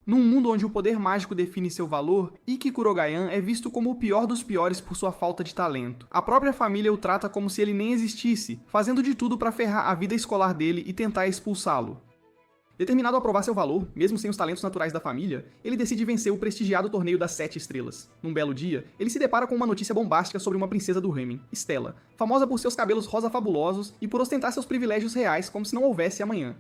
Num mundo onde o poder mágico define seu valor, Ikki Kurogayan é visto como o pior dos piores por sua falta de talento. A própria família o trata como se ele nem existisse, fazendo de tudo para ferrar a vida escolar dele e tentar expulsá-lo. Determinado a provar seu valor, mesmo sem os talentos naturais da família, ele decide vencer o prestigiado torneio das 7 estrelas. Num belo dia, ele se depara com uma notícia bombástica sobre uma princesa do Heimin, Stella, famosa por seus cabelos rosa fabulosos e por ostentar seus privilégios reais como se não houvesse amanhã.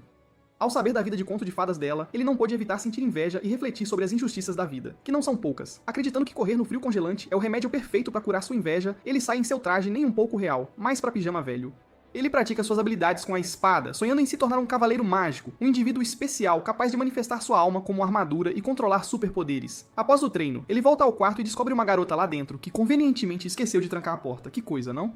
Ao saber da vida de conto de fadas dela, ele não pôde evitar sentir inveja e refletir sobre as injustiças da vida, que não são poucas. Acreditando que correr no frio congelante é o remédio perfeito para curar sua inveja, ele sai em seu traje nem um pouco real, mais para pijama velho. Ele pratica suas habilidades com a espada, sonhando em se tornar um cavaleiro mágico, um indivíduo especial capaz de manifestar sua alma como armadura e controlar superpoderes. Após o treino, ele volta ao quarto e descobre uma garota lá dentro, que convenientemente esqueceu de trancar a porta. Que coisa, não?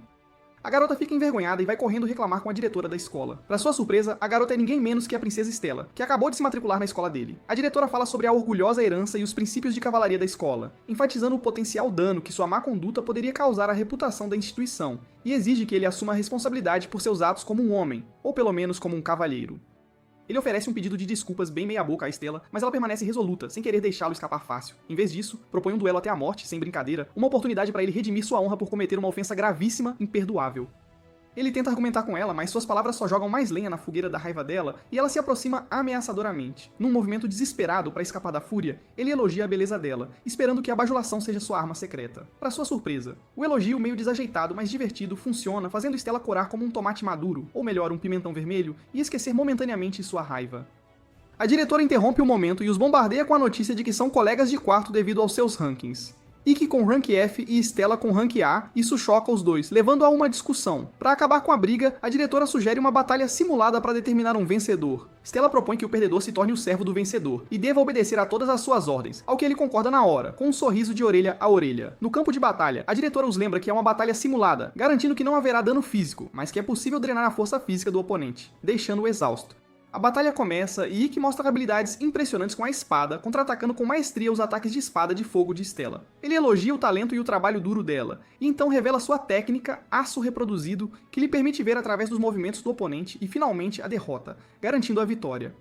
A garota fica envergonhada e vai correndo reclamar com a diretora da escola. Para sua surpresa, a garota é ninguém menos que a princesa Stella, que acabou de se matricular na escola dele. A diretora fala sobre a orgulhosa herança e os princípios de cavalaria da escola, enfatizando o potencial dano que sua má conduta poderia causar à reputação da instituição, e exige que ele assuma a responsabilidade por seus atos como um homem, ou pelo menos como um cavalheiro. Ele oferece um pedido de desculpas bem meia-boca à Stella, mas ela permanece resoluta, sem querer deixá-lo escapar fácil. Em vez disso, propõe um duelo até a morte, sem brincadeira, uma oportunidade para ele redimir sua honra por cometer uma ofensa gravíssima, imperdoável. Ele tenta argumentar com ela, mas suas palavras só jogam mais lenha na fogueira da raiva dela, e ela se aproxima ameaçadoramente. Num movimento desesperado para escapar da fúria, ele elogia a beleza dela, esperando que a bajulação seja sua arma secreta. Para sua surpresa, o elogio meio desajeitado, mas divertido, funciona, fazendo Stella corar como um tomate maduro, ou melhor, um pimentão vermelho, e esquecer momentaneamente sua raiva. A diretora interrompe o momento e os bombardeia com a notícia de que são colegas de quarto devido aos seus rankings. Ikki com rank F e Stella com rank A, isso choca os dois, levando a uma discussão. Para acabar com a briga, a diretora sugere uma batalha simulada para determinar um vencedor. Stella propõe que o perdedor se torne o servo do vencedor, e deva obedecer a todas as suas ordens, ao que ele concorda na hora, com um sorriso de orelha a orelha. No campo de batalha, a diretora os lembra que é uma batalha simulada, garantindo que não haverá dano físico, mas que é possível drenar a força física do oponente, deixando-o exausto. A batalha começa e Ikki mostra habilidades impressionantes com a espada, contra-atacando com maestria os ataques de espada de fogo de Stella. Ele elogia o talento e o trabalho duro dela, e então revela sua técnica, aço reproduzido, que lhe permite ver através dos movimentos do oponente e finalmente a derrota, garantindo a vitória.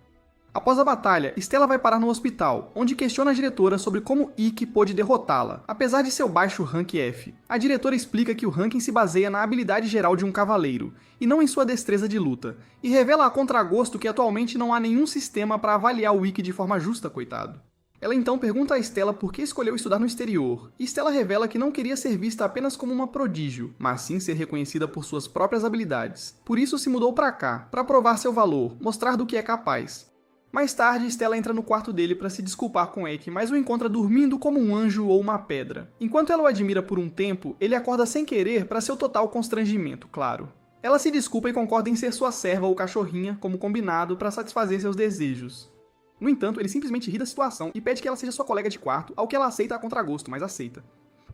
Após a batalha, Stella vai parar no hospital, onde questiona a diretora sobre como Ikki pôde derrotá-la, apesar de seu baixo rank F. A diretora explica que o ranking se baseia na habilidade geral de um cavaleiro, e não em sua destreza de luta, e revela a contragosto que atualmente não há nenhum sistema para avaliar o Ikki de forma justa, coitado. Ela então pergunta a Stella por que escolheu estudar no exterior, e Stella revela que não queria ser vista apenas como uma prodígio, mas sim ser reconhecida por suas próprias habilidades. Por isso se mudou para cá, para provar seu valor, mostrar do que é capaz. Mais tarde, Stella entra no quarto dele para se desculpar com Ikki, mas o encontra dormindo como um anjo ou uma pedra. Enquanto ela o admira por um tempo, ele acorda sem querer para seu total constrangimento, claro. Ela se desculpa e concorda em ser sua serva ou cachorrinha, como combinado, para satisfazer seus desejos. No entanto, ele simplesmente ri da situação e pede que ela seja sua colega de quarto, ao que ela aceita a contragosto, mas aceita.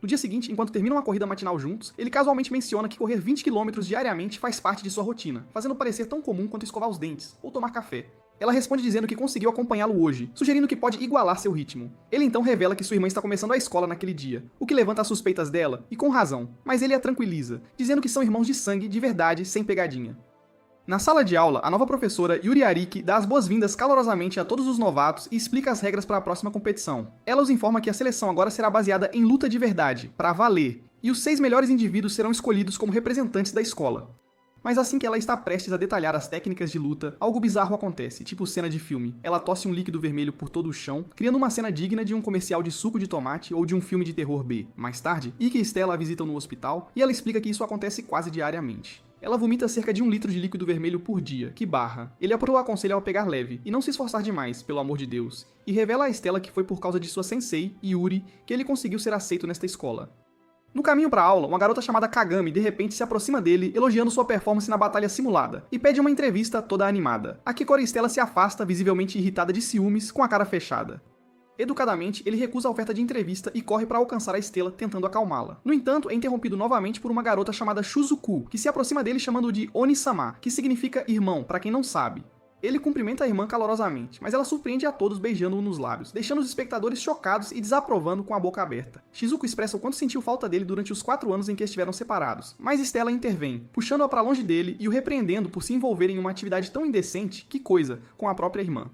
No dia seguinte, enquanto terminam uma corrida matinal juntos, ele casualmente menciona que correr 20 km diariamente faz parte de sua rotina, fazendo parecer tão comum quanto escovar os dentes ou tomar café. Ela responde dizendo que conseguiu acompanhá-lo hoje, sugerindo que pode igualar seu ritmo. Ele então revela que sua irmã está começando a escola naquele dia, o que levanta as suspeitas dela, e com razão, mas ele a tranquiliza, dizendo que são irmãos de sangue, de verdade, sem pegadinha. Na sala de aula, a nova professora Yuri Ariki dá as boas-vindas calorosamente a todos os novatos e explica as regras para a próxima competição. Ela os informa que a seleção agora será baseada em luta de verdade, para valer, e os 6 melhores indivíduos serão escolhidos como representantes da escola. Mas assim que ela está prestes a detalhar as técnicas de luta, algo bizarro acontece, tipo cena de filme. Ela tosse um líquido vermelho por todo o chão, criando uma cena digna de um comercial de suco de tomate ou de um filme de terror B. Mais tarde, Ikki e Stella a visitam no hospital, e ela explica que isso acontece quase diariamente. Ela vomita cerca de 1 litro de líquido vermelho por dia, que barra. Ele a aconselha a pegar leve, e não se esforçar demais, pelo amor de Deus, e revela a Stella que foi por causa de sua sensei, Yuri, que ele conseguiu ser aceito nesta escola. No caminho para a aula, uma garota chamada Kagami de repente se aproxima dele, elogiando sua performance na batalha simulada, e pede uma entrevista toda animada. A Kikora Stella se afasta, visivelmente irritada de ciúmes, com a cara fechada. Educadamente, ele recusa a oferta de entrevista e corre para alcançar a Stella, tentando acalmá-la. No entanto, é interrompido novamente por uma garota chamada Shuzuku, que se aproxima dele chamando-o de Oni-sama, que significa irmão, para quem não sabe. Ele cumprimenta a irmã calorosamente, mas ela surpreende a todos beijando-o nos lábios, deixando os espectadores chocados e desaprovando com a boca aberta. Shizuko expressa o quanto sentiu falta dele durante os 4 anos em que estiveram separados, mas Stella intervém, puxando-a para longe dele e o repreendendo por se envolver em uma atividade tão indecente, que coisa, com a própria irmã.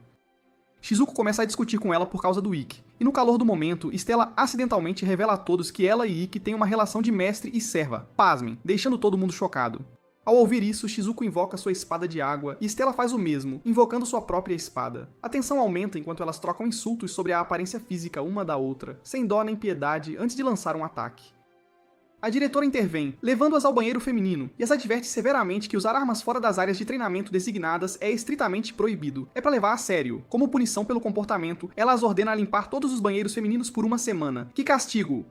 Shizuko começa a discutir com ela por causa do Ikki, e no calor do momento, Stella acidentalmente revela a todos que ela e Ikki têm uma relação de mestre e serva, pasmem, deixando todo mundo chocado. Ao ouvir isso, Shizuko invoca sua espada de água e Stella faz o mesmo, invocando sua própria espada. A tensão aumenta enquanto elas trocam insultos sobre a aparência física uma da outra, sem dó nem piedade, antes de lançar um ataque. A diretora intervém, levando-as ao banheiro feminino, e as adverte severamente que usar armas fora das áreas de treinamento designadas é estritamente proibido. É pra levar a sério. Como punição pelo comportamento, ela as ordena a limpar todos os banheiros femininos por uma semana. Que castigo!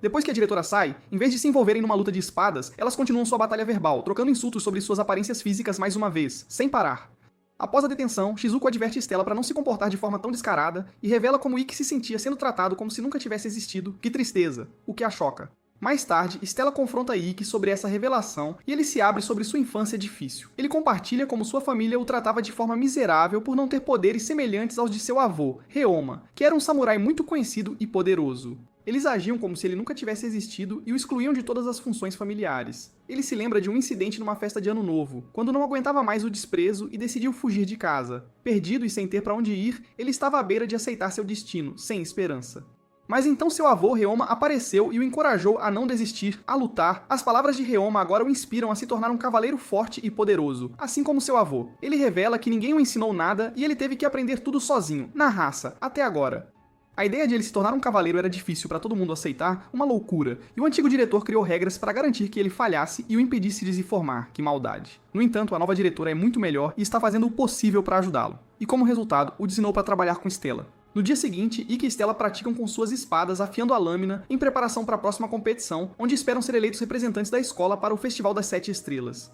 Depois que a diretora sai, em vez de se envolverem numa luta de espadas, elas continuam sua batalha verbal, trocando insultos sobre suas aparências físicas mais uma vez, sem parar. Após a detenção, Shizuko adverte Stella para não se comportar de forma tão descarada e revela como Ikki se sentia sendo tratado como se nunca tivesse existido. Que tristeza! O que a choca. Mais tarde, Stella confronta Ikki sobre essa revelação e ele se abre sobre sua infância difícil. Ele compartilha como sua família o tratava de forma miserável por não ter poderes semelhantes aos de seu avô, Ryoma, que era um samurai muito conhecido e poderoso. Eles agiam como se ele nunca tivesse existido e o excluíam de todas as funções familiares. Ele se lembra de um incidente numa festa de Ano Novo, quando não aguentava mais o desprezo e decidiu fugir de casa. Perdido e sem ter para onde ir, ele estava à beira de aceitar seu destino, sem esperança. Mas então seu avô, Ryoma, apareceu e o encorajou a não desistir, a lutar. As palavras de Ryoma agora o inspiram a se tornar um cavaleiro forte e poderoso, assim como seu avô. Ele revela que ninguém o ensinou nada e ele teve que aprender tudo sozinho, na raça, até agora. A ideia de ele se tornar um cavaleiro era difícil para todo mundo aceitar, uma loucura, e o antigo diretor criou regras para garantir que ele falhasse e o impedisse de se formar, que maldade. No entanto, a nova diretora é muito melhor e está fazendo o possível para ajudá-lo, e como resultado, o designou para trabalhar com Stella. No dia seguinte, Ikki e Stella praticam com suas espadas afiando a lâmina em preparação para a próxima competição, onde esperam ser eleitos representantes da escola para o Festival das 7 Estrelas.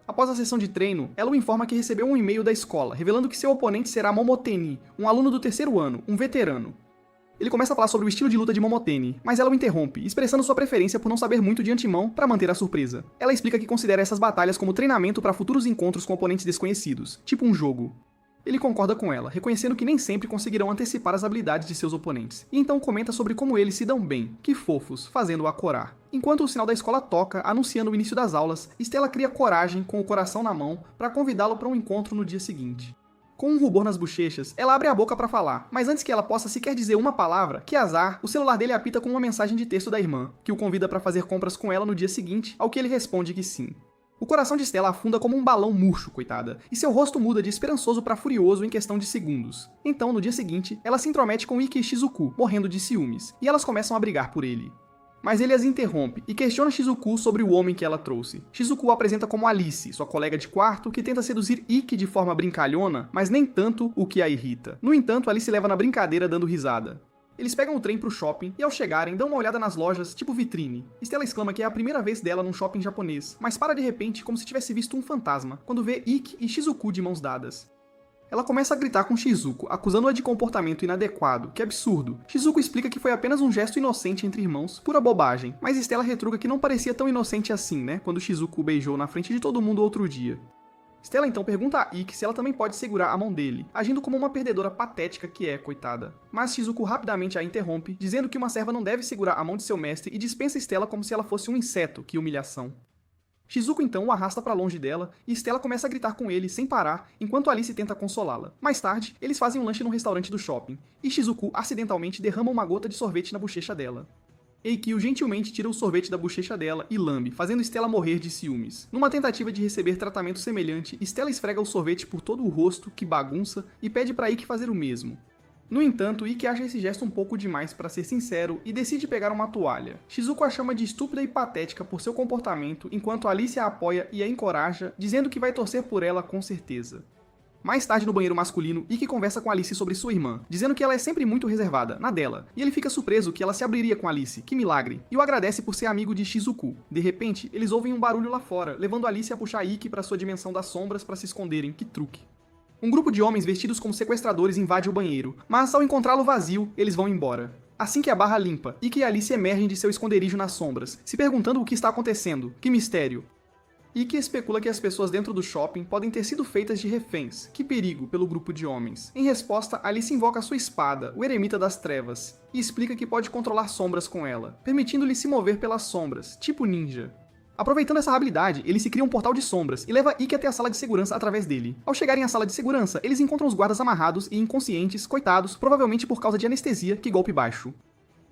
Após a sessão de treino, ela o informa que recebeu um e-mail da escola, revelando que seu oponente será Momoteni, um aluno do 3º ano, um veterano. Ele começa a falar sobre o estilo de luta de Momoteni, mas ela o interrompe, expressando sua preferência por não saber muito de antemão para manter a surpresa. Ela explica que considera essas batalhas como treinamento para futuros encontros com oponentes desconhecidos, tipo um jogo. Ele concorda com ela, reconhecendo que nem sempre conseguirão antecipar as habilidades de seus oponentes, e então comenta sobre como eles se dão bem, que fofos, fazendo-a corar. Enquanto o sinal da escola toca, anunciando o início das aulas, Stella cria coragem com o coração na mão para convidá-lo para um encontro no dia seguinte. Com um rubor nas bochechas, ela abre a boca para falar, mas antes que ela possa sequer dizer uma palavra, que azar, o celular dele apita com uma mensagem de texto da irmã, que o convida para fazer compras com ela no dia seguinte, ao que ele responde que sim. O coração de Stella afunda como um balão murcho, coitada, e seu rosto muda de esperançoso para furioso em questão de segundos. Então, no dia seguinte, ela se intromete com Ikki e Shizuku, morrendo de ciúmes, e elas começam a brigar por ele. Mas ele as interrompe e questiona Shizuku sobre o homem que ela trouxe. Shizuku o apresenta como Alice, sua colega de quarto, que tenta seduzir Ikki de forma brincalhona, mas nem tanto o que a irrita. No entanto, Alice leva na brincadeira dando risada. Eles pegam o trem pro shopping e ao chegarem dão uma olhada nas lojas, tipo vitrine. Stella exclama que é a primeira vez dela num shopping japonês, mas para de repente como se tivesse visto um fantasma, quando vê Ikki e Shizuku de mãos dadas. Ela começa a gritar com Shizuko, acusando-a de comportamento inadequado, que absurdo. Shizuko explica que foi apenas um gesto inocente entre irmãos, pura bobagem, mas Stella retruca que não parecia tão inocente assim, né, quando Shizuko o beijou na frente de todo mundo outro dia. Stella então pergunta a Ikki se ela também pode segurar a mão dele, agindo como uma perdedora patética que é, coitada. Mas Shizuko rapidamente a interrompe, dizendo que uma serva não deve segurar a mão de seu mestre e dispensa Stella como se ela fosse um inseto, que humilhação. Shizuko então o arrasta para longe dela e Stella começa a gritar com ele sem parar, enquanto Alice tenta consolá-la. Mais tarde, eles fazem um lanche num restaurante do shopping, e Shizuko acidentalmente derrama uma gota de sorvete na bochecha dela. Eikyo gentilmente tira o sorvete da bochecha dela e lambe, fazendo Stella morrer de ciúmes. Numa tentativa de receber tratamento semelhante, Stella esfrega o sorvete por todo o rosto, que bagunça, e pede para Ikki fazer o mesmo. No entanto, Ikki acha esse gesto um pouco demais para ser sincero e decide pegar uma toalha. Shizuko a chama de estúpida e patética por seu comportamento, enquanto Alice a apoia e a encoraja, dizendo que vai torcer por ela com certeza. Mais tarde no banheiro masculino, Ikki conversa com Alice sobre sua irmã, dizendo que ela é sempre muito reservada, na dela, e ele fica surpreso que ela se abriria com Alice, que milagre, e o agradece por ser amigo de Shizuku. De repente, eles ouvem um barulho lá fora, levando Alice a puxar Ikki para sua dimensão das sombras para se esconderem, que truque. Um grupo de homens vestidos como sequestradores invade o banheiro, mas ao encontrá-lo vazio, eles vão embora. Assim que a barra limpa, Ikki e Alice emergem de seu esconderijo nas sombras, se perguntando o que está acontecendo, que mistério. Ikki especula que as pessoas dentro do shopping podem ter sido feitas de reféns, que perigo, pelo grupo de homens. Em resposta, Alice invoca sua espada, o Eremita das Trevas, e explica que pode controlar sombras com ela, permitindo-lhe se mover pelas sombras, tipo ninja. Aproveitando essa habilidade, ele se cria um portal de sombras e leva Ikki até a sala de segurança através dele. Ao chegarem à sala de segurança, eles encontram os guardas amarrados e inconscientes, coitados, provavelmente por causa de anestesia que golpe baixo.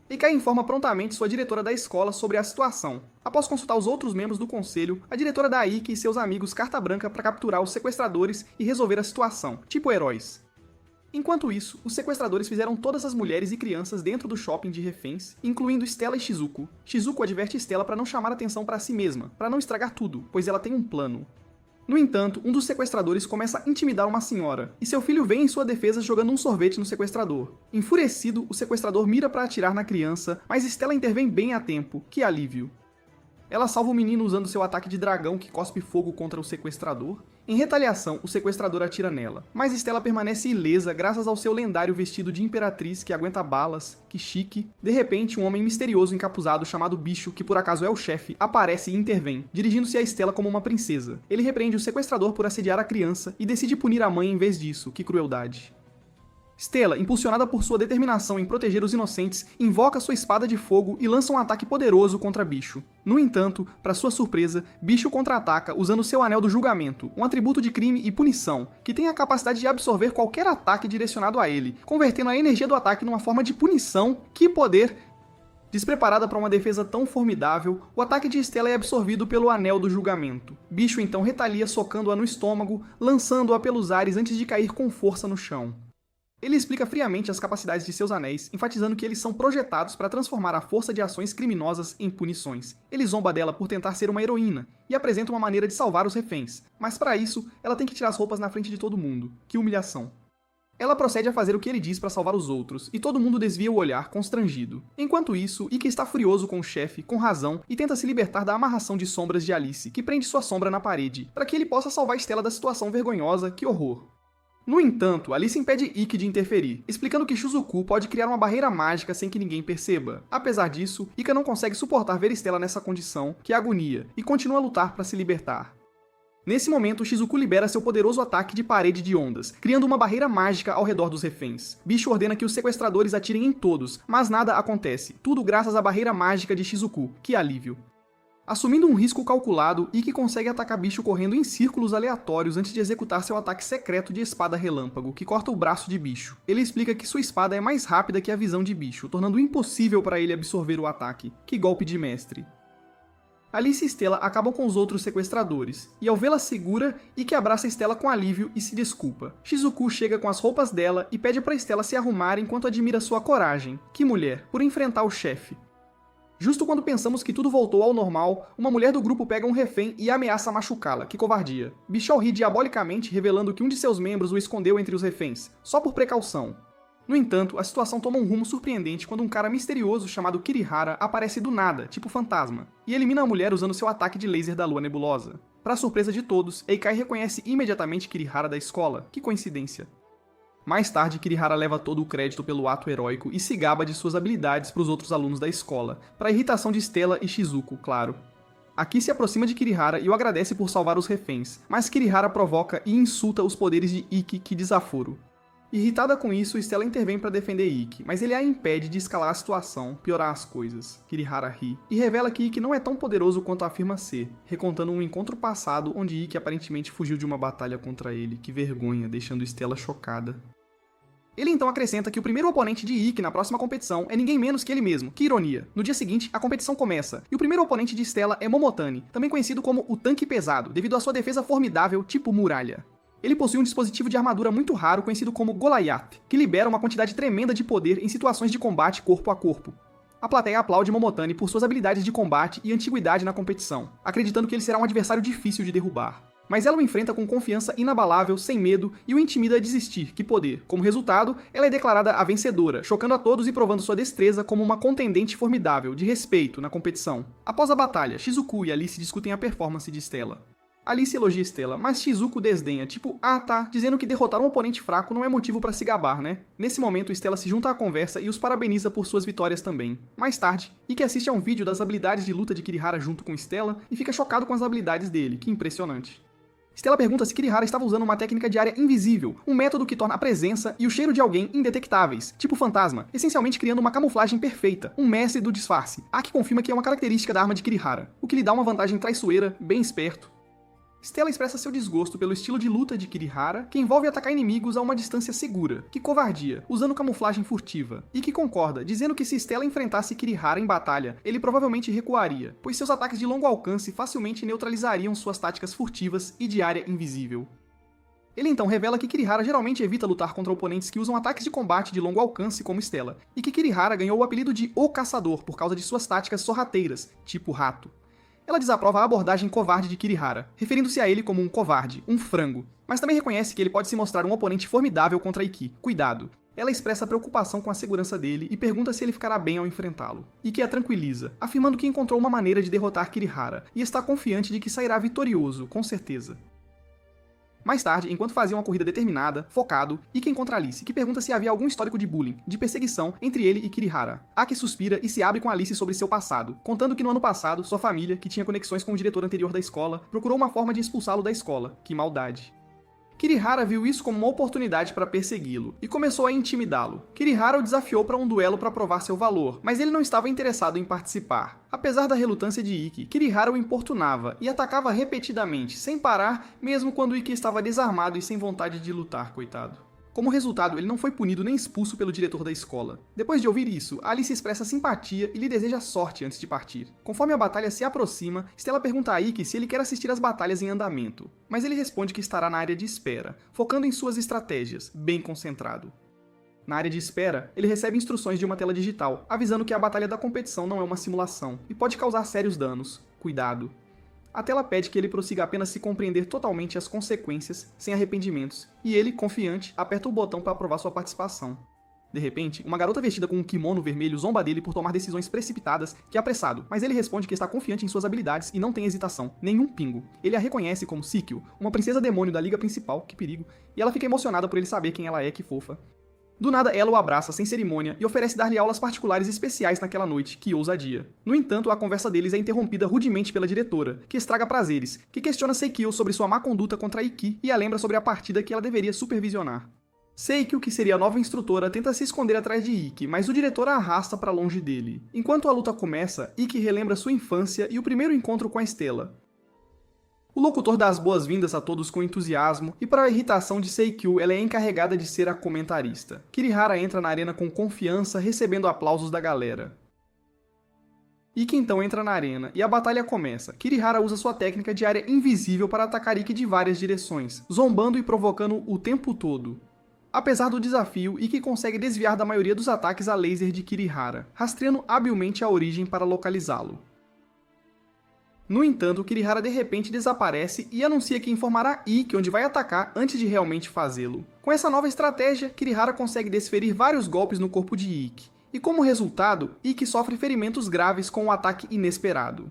Ikki informa prontamente sua diretora da escola sobre a situação. Após consultar os outros membros do conselho, a diretora dá a Ikki e seus amigos carta branca para capturar os sequestradores e resolver a situação, tipo heróis. Enquanto isso, os sequestradores fizeram todas as mulheres e crianças dentro do shopping de reféns, incluindo Stella e Shizuku. Shizuku adverte Stella para não chamar atenção para si mesma, para não estragar tudo, pois ela tem um plano. No entanto, um dos sequestradores começa a intimidar uma senhora, e seu filho vem em sua defesa jogando um sorvete no sequestrador. Enfurecido, o sequestrador mira para atirar na criança, mas Stella intervém bem a tempo, que alívio. Ela salva o menino usando seu ataque de dragão que cospe fogo contra o sequestrador. Em retaliação, o sequestrador atira nela, mas Stella permanece ilesa graças ao seu lendário vestido de imperatriz que aguenta balas, que chique. De repente, um homem misterioso encapuzado chamado Bicho, que por acaso é o chefe, aparece e intervém, dirigindo-se a Stella como uma princesa. Ele repreende o sequestrador por assediar a criança e decide punir a mãe em vez disso, que crueldade. Stella, impulsionada por sua determinação em proteger os inocentes, invoca sua espada de fogo e lança um ataque poderoso contra Bicho. No entanto, para sua surpresa, Bicho contra-ataca usando seu Anel do Julgamento, um atributo de crime e punição, que tem a capacidade de absorver qualquer ataque direcionado a ele, convertendo a energia do ataque numa forma de punição. Que poder! Despreparada para uma defesa tão formidável, o ataque de Stella é absorvido pelo Anel do Julgamento. Bicho então retalia socando-a no estômago, lançando-a pelos ares antes de cair com força no chão. Ele explica friamente as capacidades de seus anéis, enfatizando que eles são projetados para transformar a força de ações criminosas em punições. Ele zomba dela por tentar ser uma heroína, e apresenta uma maneira de salvar os reféns, mas para isso, ela tem que tirar as roupas na frente de todo mundo. Que humilhação. Ela procede a fazer o que ele diz para salvar os outros, e todo mundo desvia o olhar, constrangido. Enquanto isso, Ikki está furioso com o chefe, com razão, e tenta se libertar da amarração de sombras de Alice, que prende sua sombra na parede, para que ele possa salvar Stella da situação vergonhosa. Que horror. No entanto, Alice impede Ikki de interferir, explicando que Shizuku pode criar uma barreira mágica sem que ninguém perceba. Apesar disso, Ikki não consegue suportar ver Stella nessa condição, que é agonia, e continua a lutar para se libertar. Nesse momento, Shizuku libera seu poderoso ataque de parede de ondas, criando uma barreira mágica ao redor dos reféns. Bicho ordena que os sequestradores atirem em todos, mas nada acontece, tudo graças à barreira mágica de Shizuku. Que alívio. Assumindo um risco calculado, Ikki consegue atacar Bicho correndo em círculos aleatórios antes de executar seu ataque secreto de espada relâmpago, que corta o braço de Bicho. Ele explica que sua espada é mais rápida que a visão de Bicho, tornando impossível para ele absorver o ataque. Que golpe de mestre. Alice e Stella acabam com os outros sequestradores, e ao vê-la segura, Ikki abraça Stella com alívio e se desculpa. Shizuku chega com as roupas dela e pede para Stella se arrumar enquanto admira sua coragem. Que mulher, por enfrentar o chefe. Justo quando pensamos que tudo voltou ao normal, uma mulher do grupo pega um refém e ameaça machucá-la. Que covardia. Bichou ri diabolicamente, revelando que um de seus membros o escondeu entre os reféns, só por precaução. No entanto, a situação toma um rumo surpreendente quando um cara misterioso chamado Kirihara aparece do nada, tipo fantasma, e elimina a mulher usando seu ataque de laser da lua nebulosa. Para surpresa de todos, Eikai reconhece imediatamente Kirihara da escola. Que coincidência. Mais tarde, Kirihara leva todo o crédito pelo ato heróico e se gaba de suas habilidades para os outros alunos da escola, para a irritação de Stella e Shizuku, claro. Aki se aproxima de Kirihara e o agradece por salvar os reféns, mas Kirihara provoca e insulta os poderes de Ikki. Que desaforo. Irritada com isso, Stella intervém para defender Ikki, mas ele a impede de escalar a situação, piorar as coisas. Kirihara ri, e revela que Ikki não é tão poderoso quanto afirma ser, recontando um encontro passado onde Ikki aparentemente fugiu de uma batalha contra ele. Que vergonha, deixando Stella chocada. Ele então acrescenta que o primeiro oponente de Ikki na próxima competição é ninguém menos que ele mesmo. Que ironia. No dia seguinte, a competição começa, e o primeiro oponente de Stella é Momotani, também conhecido como o Tanque Pesado, devido à sua defesa formidável tipo muralha. Ele possui um dispositivo de armadura muito raro conhecido como Goliath, que libera uma quantidade tremenda de poder em situações de combate corpo a corpo. A plateia aplaude Momotani por suas habilidades de combate e antiguidade na competição, acreditando que ele será um adversário difícil de derrubar. Mas ela o enfrenta com confiança inabalável, sem medo, e o intimida a desistir. Que poder. Como resultado, ela é declarada a vencedora, chocando a todos e provando sua destreza como uma contendente formidável, de respeito, na competição. Após a batalha, Shizuku e Alice discutem a performance de Stella. Alice elogia Stella, mas Shizuku desdenha, tipo, ah tá, dizendo que derrotar um oponente fraco não é motivo pra se gabar, né? Nesse momento, Stella se junta à conversa e os parabeniza por suas vitórias também. Mais tarde, Ikki assiste a um vídeo das habilidades de luta de Kirihara junto com Stella e fica chocado com as habilidades dele. Que impressionante. Stella pergunta se Kirihara estava usando uma técnica de área invisível, um método que torna a presença e o cheiro de alguém indetectáveis, tipo fantasma, essencialmente criando uma camuflagem perfeita, um mestre do disfarce. Aki confirma que é uma característica da arma de Kirihara, o que lhe dá uma vantagem traiçoeira, bem esperto. Stella expressa seu desgosto pelo estilo de luta de Kirihara, que envolve atacar inimigos a uma distância segura, que covardia, usando camuflagem furtiva, e que concorda, dizendo que se Stella enfrentasse Kirihara em batalha, ele provavelmente recuaria, pois seus ataques de longo alcance facilmente neutralizariam suas táticas furtivas e de área invisível. Ele então revela que Kirihara geralmente evita lutar contra oponentes que usam ataques de combate de longo alcance como Stella, e que Kirihara ganhou o apelido de O Caçador por causa de suas táticas sorrateiras, tipo rato. Ela desaprova a abordagem covarde de Kirihara, referindo-se a ele como um covarde, um frango, mas também reconhece que ele pode se mostrar um oponente formidável contra Ikki, cuidado. Ela expressa preocupação com a segurança dele e pergunta se ele ficará bem ao enfrentá-lo. Ikki a tranquiliza, afirmando que encontrou uma maneira de derrotar Kirihara e está confiante de que sairá vitorioso, com certeza. Mais tarde, enquanto fazia uma corrida determinada, focado, Ikki encontra Alice, que pergunta se havia algum histórico de bullying, de perseguição, entre ele e Kirihara. Aki suspira e se abre com Alice sobre seu passado, contando que no ano passado, sua família, que tinha conexões com o diretor anterior da escola, procurou uma forma de expulsá-lo da escola. Que maldade. Kirihara viu isso como uma oportunidade para persegui-lo, e começou a intimidá-lo. Kirihara o desafiou para um duelo para provar seu valor, mas ele não estava interessado em participar. Apesar da relutância de Ikki, Kirihara o importunava e atacava repetidamente, sem parar, mesmo quando Ikki estava desarmado e sem vontade de lutar, coitado. Como resultado, ele não foi punido nem expulso pelo diretor da escola. Depois de ouvir isso, Alice expressa simpatia e lhe deseja sorte antes de partir. Conforme a batalha se aproxima, Stella pergunta a Ikki se ele quer assistir às batalhas em andamento, mas ele responde que estará na área de espera, focando em suas estratégias, bem concentrado. Na área de espera, ele recebe instruções de uma tela digital, avisando que a batalha da competição não é uma simulação e pode causar sérios danos. Cuidado. A tela pede que ele prossiga apenas se compreender totalmente as consequências, sem arrependimentos, e ele, confiante, aperta o botão para aprovar sua participação. De repente, uma garota vestida com um kimono vermelho zomba dele por tomar decisões precipitadas, que é apressado, mas ele responde que está confiante em suas habilidades e não tem hesitação, nenhum pingo. Ele a reconhece como Sikyo, uma princesa demônio da liga principal, que perigo, e ela fica emocionada por ele saber quem ela é, que fofa. Do nada, ela o abraça sem cerimônia e oferece dar-lhe aulas particulares especiais naquela noite, que ousadia. No entanto, a conversa deles é interrompida rudemente pela diretora, que estraga prazeres, que questiona Seikyo sobre sua má conduta contra Ikki e a lembra sobre a partida que ela deveria supervisionar. Seikyo, que seria a nova instrutora, tenta se esconder atrás de Ikki, mas o diretor a arrasta para longe dele. Enquanto a luta começa, Ikki relembra sua infância e o primeiro encontro com a Stella. O locutor dá as boas-vindas a todos com entusiasmo, e para a irritação de Seikyo, ela é encarregada de ser a comentarista. Kirihara entra na arena com confiança, recebendo aplausos da galera. Ikki então entra na arena, e a batalha começa. Kirihara usa sua técnica de área invisível para atacar Ikki de várias direções, zombando e provocando o tempo todo. Apesar do desafio, Ikki consegue desviar da maioria dos ataques a laser de Kirihara, rastreando habilmente a origem para localizá-lo. No entanto, Kirihara de repente desaparece e anuncia que informará Ikki onde vai atacar antes de realmente fazê-lo. Com essa nova estratégia, Kirihara consegue desferir vários golpes no corpo de Ikki, e como resultado, Ikki sofre ferimentos graves com um ataque inesperado.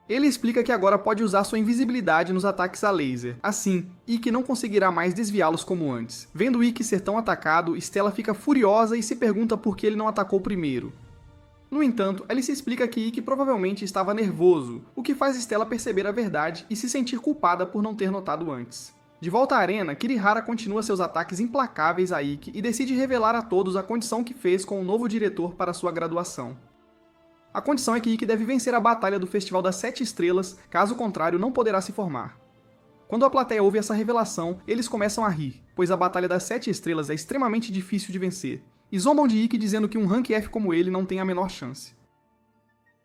Ele explica que agora pode usar sua invisibilidade nos ataques a laser. Assim, Ikki não conseguirá mais desviá-los como antes. Vendo Ikki ser tão atacado, Stella fica furiosa e se pergunta por que ele não atacou primeiro. No entanto, Alice explica que Ikki provavelmente estava nervoso, o que faz Stella perceber a verdade e se sentir culpada por não ter notado antes. De volta à arena, Kirihara continua seus ataques implacáveis a Ikki e decide revelar a todos a condição que fez com o novo diretor para sua graduação. A condição é que Ikki deve vencer a batalha do Festival das 7 Estrelas, caso contrário não poderá se formar. Quando a plateia ouve essa revelação, eles começam a rir, pois a batalha das 7 Estrelas é extremamente difícil de vencer, e zombam de Ikki dizendo que um Rank F como ele não tem a menor chance.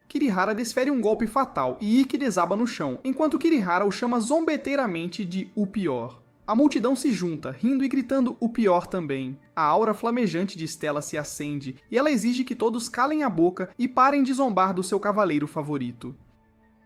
Kirihara desfere um golpe fatal e Ikki desaba no chão, enquanto Kirihara o chama zombeteiramente de o pior. A multidão se junta, rindo e gritando o pior também. A aura flamejante de Stella se acende e ela exige que todos calem a boca e parem de zombar do seu cavaleiro favorito.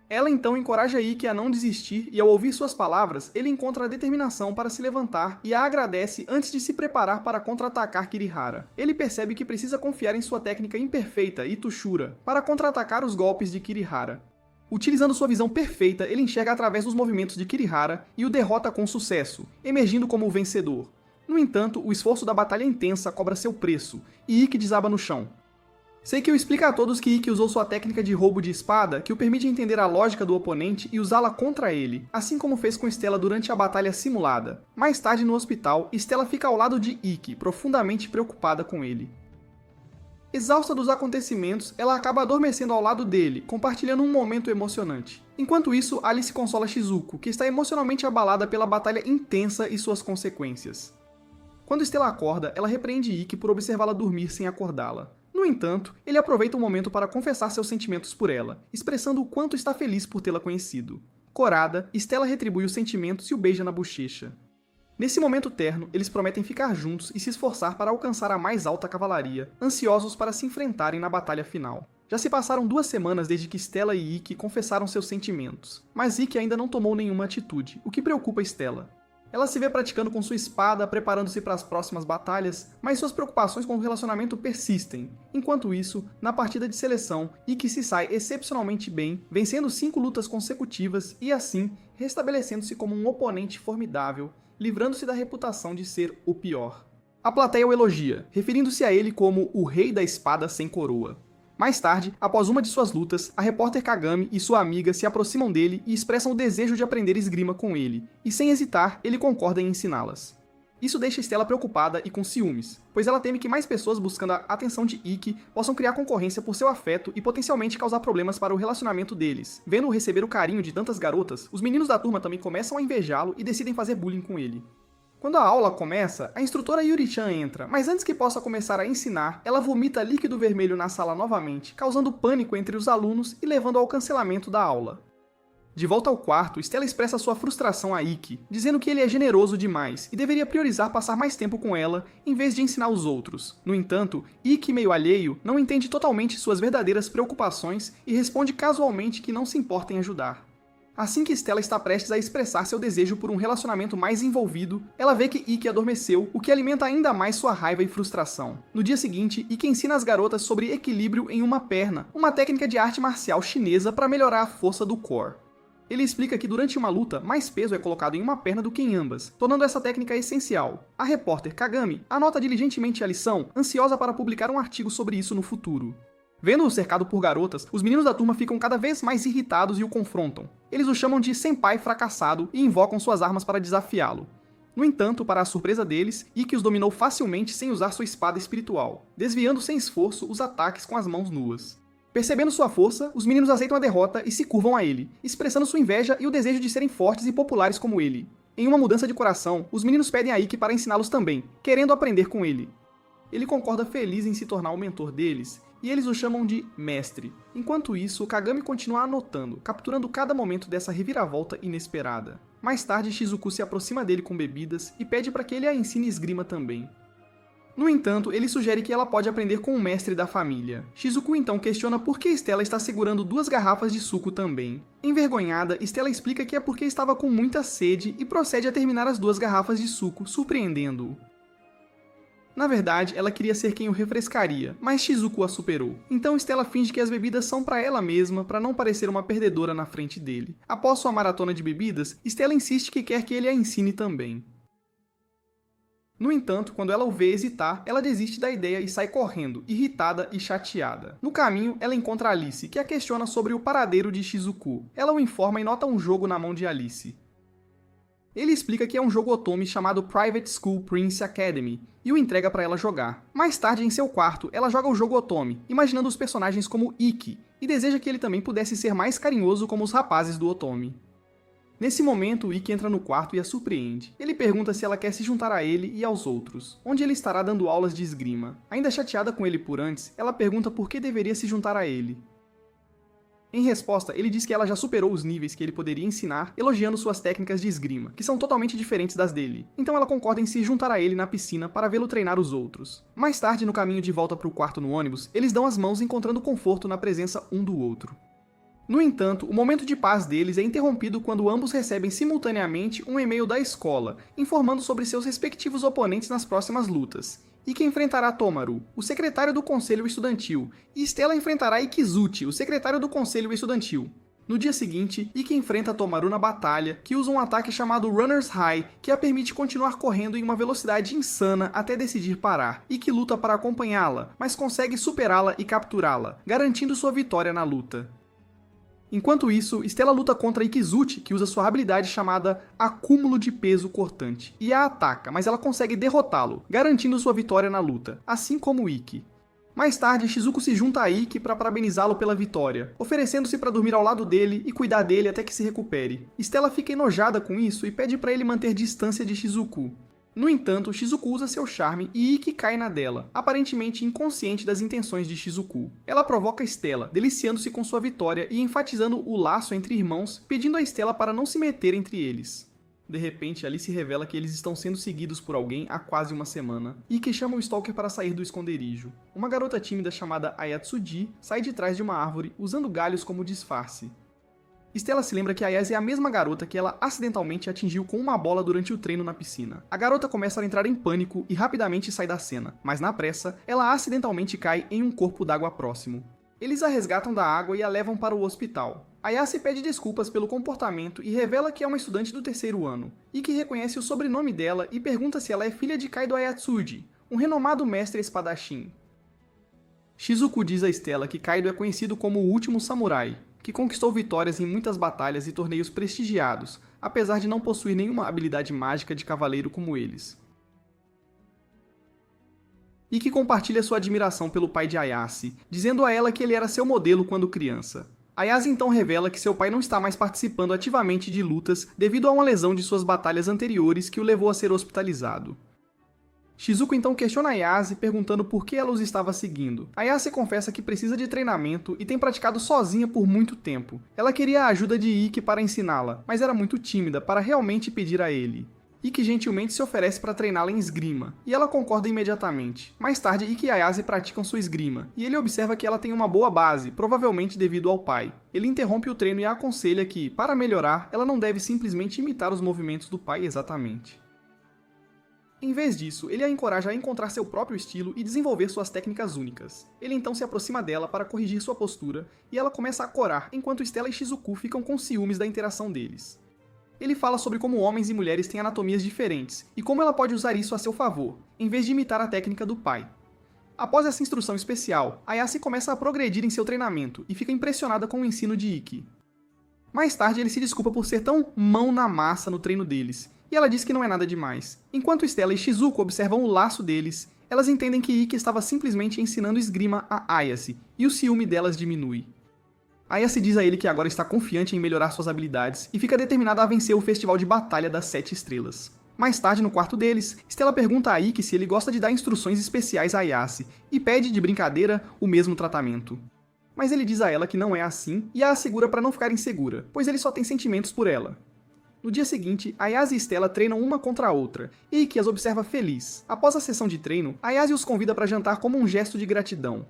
Ela então encoraja Ikki a não desistir e ao ouvir suas palavras, ele encontra a determinação para se levantar e a agradece antes de se preparar para contra-atacar Kirihara. Ele percebe que precisa confiar em sua técnica imperfeita, Itushura, para contra-atacar os golpes de Kirihara. Utilizando sua visão perfeita, ele enxerga através dos movimentos de Kirihara e o derrota com sucesso, emergindo como o vencedor. No entanto, o esforço da batalha intensa cobra seu preço, e Ikki desaba no chão. Sei que eu explico a todos que Ikki usou sua técnica de roubo de espada, que o permite entender a lógica do oponente e usá-la contra ele, assim como fez com Stella durante a batalha simulada. Mais tarde no hospital, Stella fica ao lado de Ikki, profundamente preocupada com ele. Exausta dos acontecimentos, ela acaba adormecendo ao lado dele, compartilhando um momento emocionante. Enquanto isso, Alice consola Shizuko, que está emocionalmente abalada pela batalha intensa e suas consequências. Quando Stella acorda, ela repreende Ikki por observá-la dormir sem acordá-la. No entanto, ele aproveita o momento para confessar seus sentimentos por ela, expressando o quanto está feliz por tê-la conhecido. Corada, Stella retribui os sentimentos e o beija na bochecha. Nesse momento terno, eles prometem ficar juntos e se esforçar para alcançar a mais alta cavalaria, ansiosos para se enfrentarem na batalha final. Já se passaram 2 semanas desde que Stella e Ikki confessaram seus sentimentos, mas Ikki ainda não tomou nenhuma atitude, o que preocupa Stella. Ela se vê praticando com sua espada, preparando-se para as próximas batalhas, mas suas preocupações com o relacionamento persistem. Enquanto isso, na partida de seleção, Ikki se sai excepcionalmente bem, vencendo 5 lutas consecutivas e assim, restabelecendo-se como um oponente formidável, livrando-se da reputação de ser o pior. A plateia o elogia, referindo-se a ele como o Rei da Espada Sem Coroa. Mais tarde, após uma de suas lutas, a repórter Kagami e sua amiga se aproximam dele e expressam o desejo de aprender esgrima com ele, e sem hesitar, ele concorda em ensiná-las. Isso deixa Stella preocupada e com ciúmes, pois ela teme que mais pessoas buscando a atenção de Ikki possam criar concorrência por seu afeto e potencialmente causar problemas para o relacionamento deles. Vendo-o receber o carinho de tantas garotas, os meninos da turma também começam a invejá-lo e decidem fazer bullying com ele. Quando a aula começa, a instrutora Yuri-chan entra, mas antes que possa começar a ensinar, ela vomita líquido vermelho na sala novamente, causando pânico entre os alunos e levando ao cancelamento da aula. De volta ao quarto, Stella expressa sua frustração a Ikki, dizendo que ele é generoso demais e deveria priorizar passar mais tempo com ela, em vez de ensinar os outros. No entanto, Ikki, meio alheio, não entende totalmente suas verdadeiras preocupações e responde casualmente que não se importa em ajudar. Assim que Stella está prestes a expressar seu desejo por um relacionamento mais envolvido, ela vê que Ikki adormeceu, o que alimenta ainda mais sua raiva e frustração. No dia seguinte, Ikki ensina as garotas sobre equilíbrio em uma perna, uma técnica de arte marcial chinesa para melhorar a força do core. Ele explica que durante uma luta, mais peso é colocado em uma perna do que em ambas, tornando essa técnica essencial. A repórter Kagami anota diligentemente a lição, ansiosa para publicar um artigo sobre isso no futuro. Vendo-o cercado por garotas, os meninos da turma ficam cada vez mais irritados e o confrontam. Eles o chamam de senpai fracassado e invocam suas armas para desafiá-lo. No entanto, para a surpresa deles, Ikki os dominou facilmente sem usar sua espada espiritual, desviando sem esforço os ataques com as mãos nuas. Percebendo sua força, os meninos aceitam a derrota e se curvam a ele, expressando sua inveja e o desejo de serem fortes e populares como ele. Em uma mudança de coração, os meninos pedem a Ikki para ensiná-los também, querendo aprender com ele. Ele concorda feliz em se tornar o mentor deles, e eles o chamam de mestre. Enquanto isso, Kagami continua anotando, capturando cada momento dessa reviravolta inesperada. Mais tarde, Shizuku se aproxima dele com bebidas e pede para que ele a ensine esgrima também. No entanto, ele sugere que ela pode aprender com o mestre da família. Shizuku então questiona por que Stella está segurando 2 garrafas de suco também. Envergonhada, Stella explica que é porque estava com muita sede e procede a terminar as 2 garrafas de suco, surpreendendo-o. Na verdade, ela queria ser quem o refrescaria, mas Shizuku a superou. Então Stella finge que as bebidas são para ela mesma, para não parecer uma perdedora na frente dele. Após sua maratona de bebidas, Stella insiste que quer que ele a ensine também. No entanto, quando ela o vê hesitar, ela desiste da ideia e sai correndo, irritada e chateada. No caminho, ela encontra Alice, que a questiona sobre o paradeiro de Shizuku. Ela o informa e nota um jogo na mão de Alice. Ele explica que é um jogo otome chamado Private School Prince Academy, e o entrega para ela jogar. Mais tarde, em seu quarto, ela joga o jogo otome, imaginando os personagens como Ikki, e deseja que ele também pudesse ser mais carinhoso como os rapazes do otome. Nesse momento, Ikki entra no quarto e a surpreende. Ele pergunta se ela quer se juntar a ele e aos outros, onde ele estará dando aulas de esgrima. Ainda chateada com ele por antes, ela pergunta por que deveria se juntar a ele. Em resposta, ele diz que ela já superou os níveis que ele poderia ensinar, elogiando suas técnicas de esgrima, que são totalmente diferentes das dele. Então ela concorda em se juntar a ele na piscina para vê-lo treinar os outros. Mais tarde, no caminho de volta para o quarto no ônibus, eles dão as mãos encontrando conforto na presença um do outro. No entanto, o momento de paz deles é interrompido quando ambos recebem simultaneamente um e-mail da escola, informando sobre seus respectivos oponentes nas próximas lutas. Ikki enfrentará Tomaru, o secretário do Conselho Estudantil, e Stella enfrentará Ikizuchi, o secretário do Conselho Estudantil. No dia seguinte, Ikki enfrenta Tomaru na batalha, que usa um ataque chamado Runner's High, que a permite continuar correndo em uma velocidade insana até decidir parar. Ikki luta para acompanhá-la, mas consegue superá-la e capturá-la, garantindo sua vitória na luta. Enquanto isso, Stella luta contra Ikizuchi, que usa sua habilidade chamada Acúmulo de Peso Cortante, e a ataca, mas ela consegue derrotá-lo, garantindo sua vitória na luta, assim como Ikki. Mais tarde, Shizuko se junta a Ikki para parabenizá-lo pela vitória, oferecendo-se para dormir ao lado dele e cuidar dele até que se recupere. Stella fica enojada com isso e pede para ele manter distância de Shizuku. No entanto, Shizuku usa seu charme e Ikki cai na dela, aparentemente inconsciente das intenções de Shizuku. Ela provoca Stella, deliciando-se com sua vitória e enfatizando o laço entre irmãos, pedindo a Stella para não se meter entre eles. De repente, ali se revela que eles estão sendo seguidos por alguém há quase uma semana. Ikki chama o Stalker para sair do esconderijo. Uma garota tímida chamada Ayatsuji sai de trás de uma árvore, usando galhos como disfarce. Stella se lembra que Ayase é a mesma garota que ela acidentalmente atingiu com uma bola durante o treino na piscina. A garota começa a entrar em pânico e rapidamente sai da cena, mas na pressa, ela acidentalmente cai em um corpo d'água próximo. Eles a resgatam da água e a levam para o hospital. Ayase pede desculpas pelo comportamento e revela que é uma estudante do 3º ano, e que reconhece o sobrenome dela e pergunta se ela é filha de Kaido Ayatsuji, um renomado mestre espadachim. Shizuku diz a Stella que Kaido é conhecido como o último samurai, que conquistou vitórias em muitas batalhas e torneios prestigiados, apesar de não possuir nenhuma habilidade mágica de cavaleiro como eles. E que compartilha sua admiração pelo pai de Ayase, dizendo a ela que ele era seu modelo quando criança. Ayase então revela que seu pai não está mais participando ativamente de lutas devido a uma lesão de suas batalhas anteriores que o levou a ser hospitalizado. Shizuko então questiona Ayase, perguntando por que ela os estava seguindo. Ayase confessa que precisa de treinamento e tem praticado sozinha por muito tempo. Ela queria a ajuda de Ikki para ensiná-la, mas era muito tímida para realmente pedir a ele. Ikki gentilmente se oferece para treiná-la em esgrima, e ela concorda imediatamente. Mais tarde, Ikki e Ayase praticam sua esgrima, e ele observa que ela tem uma boa base, provavelmente devido ao pai. Ele interrompe o treino e a aconselha que, para melhorar, ela não deve simplesmente imitar os movimentos do pai exatamente. Em vez disso, ele a encoraja a encontrar seu próprio estilo e desenvolver suas técnicas únicas. Ele então se aproxima dela para corrigir sua postura, e ela começa a corar, enquanto Stella e Shizuku ficam com ciúmes da interação deles. Ele fala sobre como homens e mulheres têm anatomias diferentes, e como ela pode usar isso a seu favor, em vez de imitar a técnica do pai. Após essa instrução especial, Ayase começa a progredir em seu treinamento, e fica impressionada com o ensino de Ikki. Mais tarde, ele se desculpa por ser tão mão na massa no treino deles, e ela diz que não é nada demais. Enquanto Stella e Shizuku observam o laço deles, elas entendem que Ikki estava simplesmente ensinando esgrima a Ayase, e o ciúme delas diminui. Ayase diz a ele que agora está confiante em melhorar suas habilidades e fica determinada a vencer o Festival de Batalha das 7 Estrelas. Mais tarde, no quarto deles, Stella pergunta a Ikki se ele gosta de dar instruções especiais a Ayase e pede, de brincadeira, o mesmo tratamento. Mas ele diz a ela que não é assim e a assegura para não ficar insegura, pois ele só tem sentimentos por ela. No dia seguinte, Ayase e Stella treinam uma contra a outra, e Ikki as observa feliz. Após a sessão de treino, Ayase os convida para jantar como um gesto de gratidão.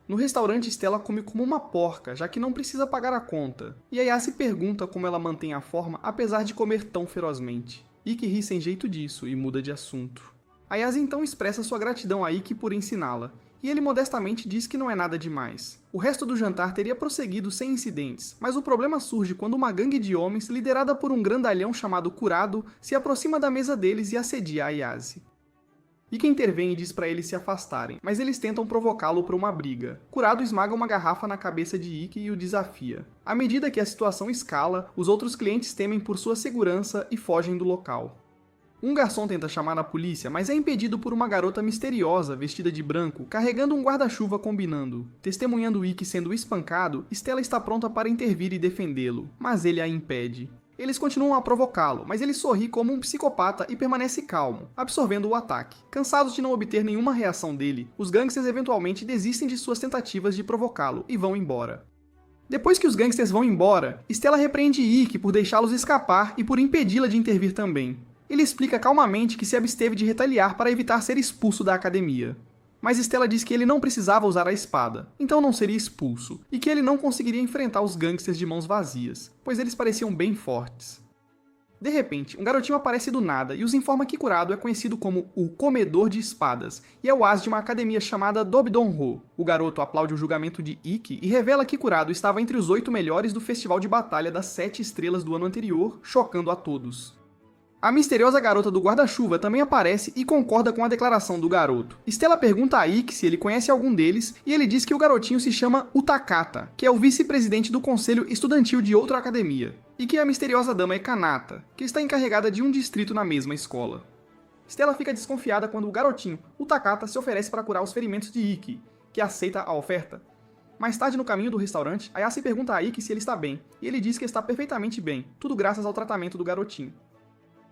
No restaurante, Stella come como uma porca, já que não precisa pagar a conta. E Ayase pergunta como ela mantém a forma apesar de comer tão ferozmente. Ikki ri sem jeito disso e muda de assunto. Ayase então expressa sua gratidão a Ikki por ensiná-la, e ele modestamente diz que não é nada demais. O resto do jantar teria prosseguido sem incidentes, mas o problema surge quando uma gangue de homens, liderada por um grandalhão chamado Kurado, se aproxima da mesa deles e assedia Ayase. Ikki intervém e diz para eles se afastarem, mas eles tentam provocá-lo para uma briga. Kurado esmaga uma garrafa na cabeça de Ikki e o desafia. À medida que a situação escala, os outros clientes temem por sua segurança e fogem do local. Um garçom tenta chamar a polícia, mas é impedido por uma garota misteriosa vestida de branco, carregando um guarda-chuva combinando. Testemunhando Ikki sendo espancado, Stella está pronta para intervir e defendê-lo, mas ele a impede. Eles continuam a provocá-lo, mas ele sorri como um psicopata e permanece calmo, absorvendo o ataque. Cansados de não obter nenhuma reação dele, os gangsters eventualmente desistem de suas tentativas de provocá-lo e vão embora. Depois que os gangsters vão embora, Stella repreende Ikki por deixá-los escapar e por impedi-la de intervir também. Ele explica calmamente que se absteve de retaliar para evitar ser expulso da academia. Mas Stella diz que ele não precisava usar a espada, então não seria expulso, e que ele não conseguiria enfrentar os gangsters de mãos vazias, pois eles pareciam bem fortes. De repente, um garotinho aparece do nada e os informa que Kurado é conhecido como o Comedor de Espadas e é o as de uma academia chamada Dobdonho. O garoto aplaude o julgamento de Ikki e revela que Kurado estava entre os 8 melhores do festival de batalha das 7 estrelas do ano anterior, chocando a todos. A misteriosa garota do guarda-chuva também aparece e concorda com a declaração do garoto. Stella pergunta a Ikki se ele conhece algum deles e ele diz que o garotinho se chama Utakata, que é o vice-presidente do conselho estudantil de outra academia, e que a misteriosa dama é Kanata, que está encarregada de um distrito na mesma escola. Stella fica desconfiada quando o garotinho, Utakata, se oferece para curar os ferimentos de Ikki, que aceita a oferta. Mais tarde, no caminho do restaurante, Ayase pergunta a Ikki se ele está bem, e ele diz que está perfeitamente bem, tudo graças ao tratamento do garotinho.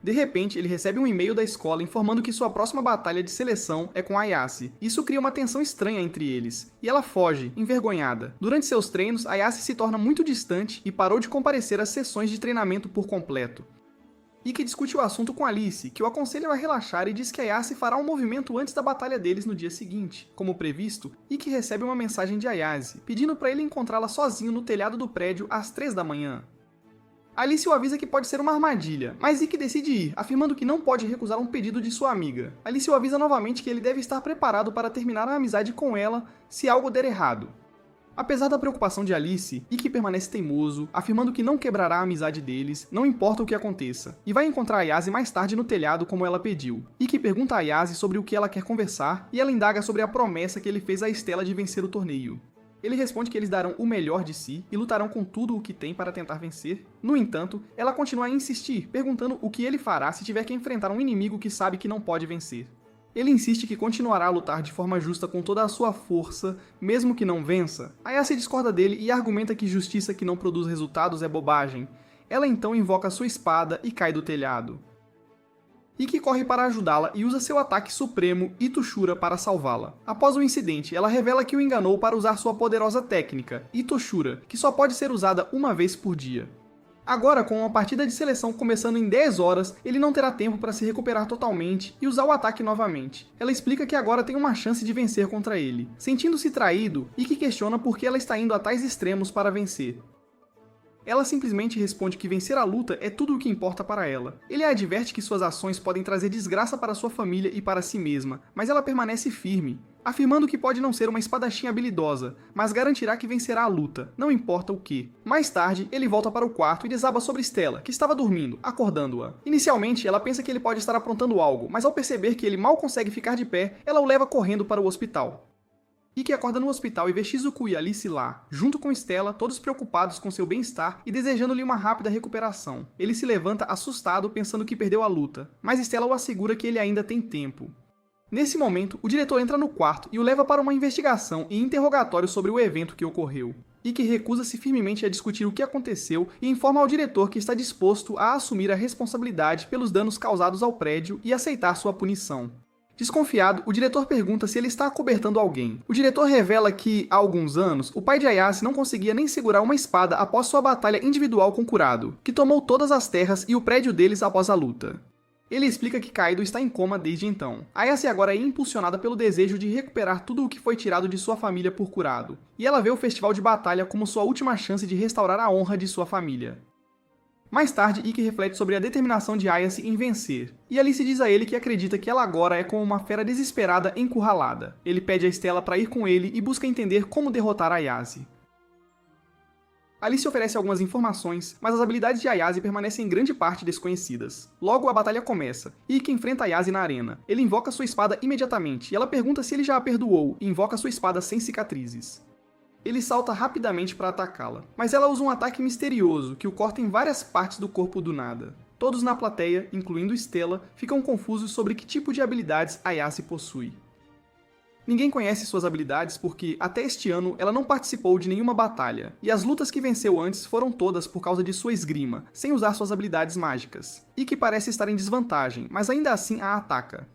De repente, ele recebe um e-mail da escola informando que sua próxima batalha de seleção é com Ayase. Isso cria uma tensão estranha entre eles, e ela foge, envergonhada. Durante seus treinos, Ayase se torna muito distante e parou de comparecer às sessões de treinamento por completo. Ikki discute o assunto com Alice, que o aconselha a relaxar e diz que Ayase fará um movimento antes da batalha deles no dia seguinte. Como previsto, Ikki recebe uma mensagem de Ayase, pedindo para ele encontrá-la sozinho no telhado do prédio às 3 da manhã. Alice o avisa que pode ser uma armadilha, mas Ikki decide ir, afirmando que não pode recusar um pedido de sua amiga. Alice o avisa novamente que ele deve estar preparado para terminar a amizade com ela se algo der errado. Apesar da preocupação de Alice, Ikki permanece teimoso, afirmando que não quebrará a amizade deles, não importa o que aconteça, e vai encontrar Ayase mais tarde no telhado como ela pediu. Ikki pergunta a Ayase sobre o que ela quer conversar, e ela indaga sobre a promessa que ele fez a Stella de vencer o torneio. Ele responde que eles darão o melhor de si e lutarão com tudo o que tem para tentar vencer. No entanto, ela continua a insistir, perguntando o que ele fará se tiver que enfrentar um inimigo que sabe que não pode vencer. Ele insiste que continuará a lutar de forma justa com toda a sua força, mesmo que não vença. Ayase discorda dele e argumenta que justiça que não produz resultados é bobagem. Ela então invoca sua espada e cai do telhado. Ikki corre para ajudá-la e usa seu ataque supremo, Itoshura, para salvá-la. Após o incidente, ela revela que o enganou para usar sua poderosa técnica, Itoshura, que só pode ser usada uma vez por dia. Agora, com uma partida de seleção começando em 10 horas, ele não terá tempo para se recuperar totalmente e usar o ataque novamente. Ela explica que agora tem uma chance de vencer contra ele. Sentindo-se traído, Ikki questiona por que ela está indo a tais extremos para vencer. Ela simplesmente responde que vencer a luta é tudo o que importa para ela. Ele a adverte que suas ações podem trazer desgraça para sua família e para si mesma, mas ela permanece firme, afirmando que pode não ser uma espadachim habilidosa, mas garantirá que vencerá a luta, não importa o que. Mais tarde, ele volta para o quarto e desaba sobre Stella, que estava dormindo, acordando-a. Inicialmente, ela pensa que ele pode estar aprontando algo, mas ao perceber que ele mal consegue ficar de pé, ela o leva correndo para o hospital. Ikki acorda no hospital e vê Shizuku e Alice lá, junto com Stella, todos preocupados com seu bem-estar e desejando-lhe uma rápida recuperação. Ele se levanta assustado, pensando que perdeu a luta, mas Stella o assegura que ele ainda tem tempo. Nesse momento, o diretor entra no quarto e o leva para uma investigação e interrogatório sobre o evento que ocorreu. Ikki recusa-se firmemente a discutir o que aconteceu e informa ao diretor que está disposto a assumir a responsabilidade pelos danos causados ao prédio e aceitar sua punição. Desconfiado, o diretor pergunta se ele está acobertando alguém. O diretor revela que, há alguns anos, o pai de Ayase não conseguia nem segurar uma espada após sua batalha individual com Kurado, que tomou todas as terras e o prédio deles após a luta. Ele explica que Kaido está em coma desde então. Ayase agora é impulsionada pelo desejo de recuperar tudo o que foi tirado de sua família por Kurado, e ela vê o festival de batalha como sua última chance de restaurar a honra de sua família. Mais tarde, Ikki reflete sobre a determinação de Ayase em vencer, e Alice diz a ele que acredita que ela agora é como uma fera desesperada encurralada. Ele pede a Stella para ir com ele e busca entender como derrotar Ayase. Alice oferece algumas informações, mas as habilidades de Ayase permanecem em grande parte desconhecidas. Logo, a batalha começa. Ikki enfrenta Ayase na arena. Ele invoca sua espada imediatamente, e ela pergunta se ele já a perdoou, e invoca sua espada sem cicatrizes. Ele salta rapidamente para atacá-la, mas ela usa um ataque misterioso que o corta em várias partes do corpo do nada. Todos na plateia, incluindo Stella, ficam confusos sobre que tipo de habilidades Ayase possui. Ninguém conhece suas habilidades porque, até este ano, ela não participou de nenhuma batalha, e as lutas que venceu antes foram todas por causa de sua esgrima, sem usar suas habilidades mágicas. Ikki parece estar em desvantagem, mas ainda assim a ataca.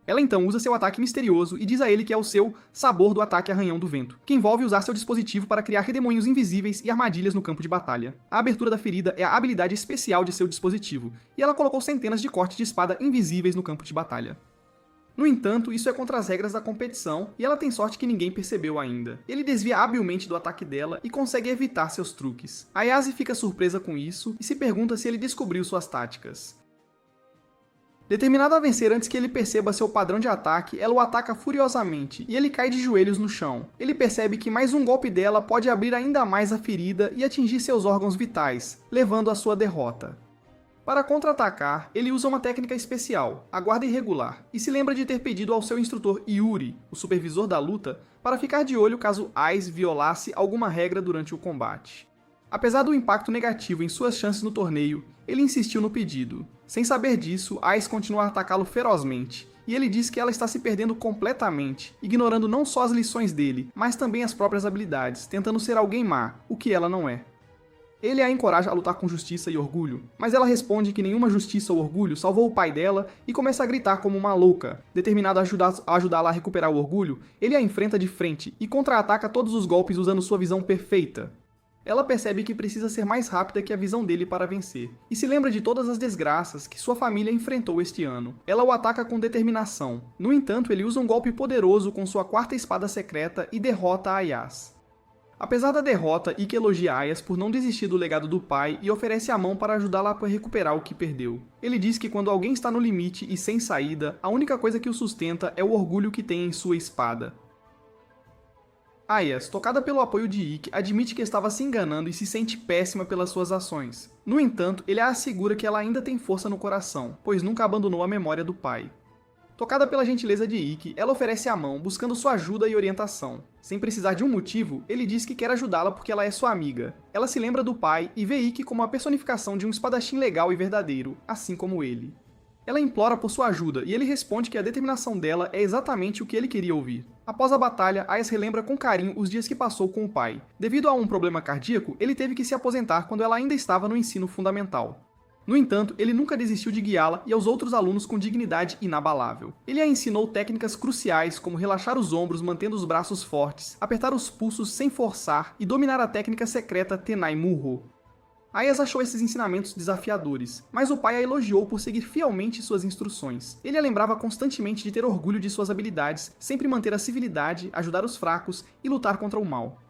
Ela então usa seu ataque misterioso e diz a ele que é o seu sabor do ataque arranhão do vento, que envolve usar seu dispositivo para criar redemoinhos invisíveis e armadilhas no campo de batalha. A abertura da ferida é a habilidade especial de seu dispositivo, e ela colocou centenas de cortes de espada invisíveis no campo de batalha. No entanto, isso é contra as regras da competição e ela tem sorte que ninguém percebeu ainda. Ele desvia habilmente do ataque dela e consegue evitar seus truques. Ayase fica surpresa com isso e se pergunta se ele descobriu suas táticas. Determinado a vencer antes que ele perceba seu padrão de ataque, ela o ataca furiosamente e ele cai de joelhos no chão. Ele percebe que mais um golpe dela pode abrir ainda mais a ferida e atingir seus órgãos vitais, levando à sua derrota. Para contra-atacar, ele usa uma técnica especial, a guarda irregular, e se lembra de ter pedido ao seu instrutor Yuri, o supervisor da luta, para ficar de olho caso Aiz violasse alguma regra durante o combate. Apesar do impacto negativo em suas chances no torneio, ele insistiu no pedido. Sem saber disso, Aiz continua a atacá-lo ferozmente, e ele diz que ela está se perdendo completamente, ignorando não só as lições dele, mas também as próprias habilidades, tentando ser alguém má, o que ela não é. Ele a encoraja a lutar com justiça e orgulho, mas ela responde que nenhuma justiça ou orgulho salvou o pai dela e começa a gritar como uma louca. Determinado a ajudá-la a recuperar o orgulho, ele a enfrenta de frente e contra-ataca todos os golpes usando sua visão perfeita. Ela percebe que precisa ser mais rápida que a visão dele para vencer, e se lembra de todas as desgraças que sua família enfrentou este ano. Ela o ataca com determinação. No entanto, ele usa um golpe poderoso com sua quarta espada secreta e derrota Ayaz. Apesar da derrota, Ikki elogia Ayaz por não desistir do legado do pai e oferece a mão para ajudá-la a recuperar o que perdeu. Ele diz que quando alguém está no limite e sem saída, a única coisa que o sustenta é o orgulho que tem em sua espada. Ayaz, tocada pelo apoio de Ikki, admite que estava se enganando e se sente péssima pelas suas ações. No entanto, ele a assegura que ela ainda tem força no coração, pois nunca abandonou a memória do pai. Tocada pela gentileza de Ikki, ela oferece a mão, buscando sua ajuda e orientação. Sem precisar de um motivo, ele diz que quer ajudá-la porque ela é sua amiga. Ela se lembra do pai e vê Ikki como a personificação de um espadachim legal e verdadeiro, assim como ele. Ela implora por sua ajuda e ele responde que a determinação dela é exatamente o que ele queria ouvir. Após a batalha, Ayaz relembra com carinho os dias que passou com o pai. Devido a um problema cardíaco, ele teve que se aposentar quando ela ainda estava no ensino fundamental. No entanto, ele nunca desistiu de guiá-la e aos outros alunos com dignidade inabalável. Ele a ensinou técnicas cruciais como relaxar os ombros mantendo os braços fortes, apertar os pulsos sem forçar e dominar a técnica secreta Tenai Murro. Ayaz achou esses ensinamentos desafiadores, mas o pai a elogiou por seguir fielmente suas instruções. Ele a lembrava constantemente de ter orgulho de suas habilidades, sempre manter a civilidade, ajudar os fracos e lutar contra o mal.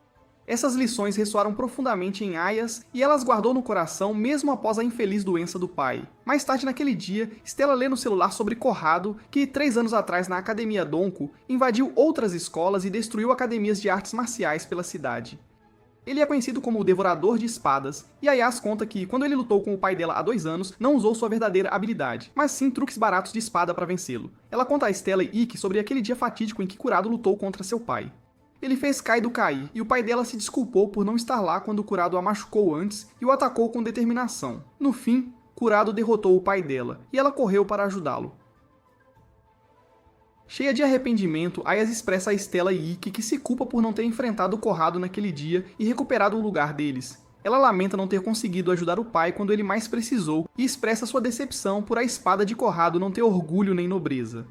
Essas lições ressoaram profundamente em Ayaz e ela as guardou no coração mesmo após a infeliz doença do pai. Mais tarde naquele dia, Stella lê no celular sobre Corrado, que 3 anos atrás na Academia Donko, invadiu outras escolas e destruiu academias de artes marciais pela cidade. Ele é conhecido como o Devorador de Espadas, e Ayaz conta que, quando ele lutou com o pai dela há 2 anos, não usou sua verdadeira habilidade, mas sim truques baratos de espada para vencê-lo. Ela conta a Stella e Ikki sobre aquele dia fatídico em que Kurado lutou contra seu pai. Ele fez Kaido cair, e o pai dela se desculpou por não estar lá quando Kurado a machucou antes e o atacou com determinação. No fim, Kurado derrotou o pai dela, e ela correu para ajudá-lo. Cheia de arrependimento, Ayaz expressa a Stella e Ikki que se culpa por não ter enfrentado Corrado naquele dia e recuperado o lugar deles. Ela lamenta não ter conseguido ajudar o pai quando ele mais precisou e expressa sua decepção por a espada de Corrado não ter orgulho nem nobreza.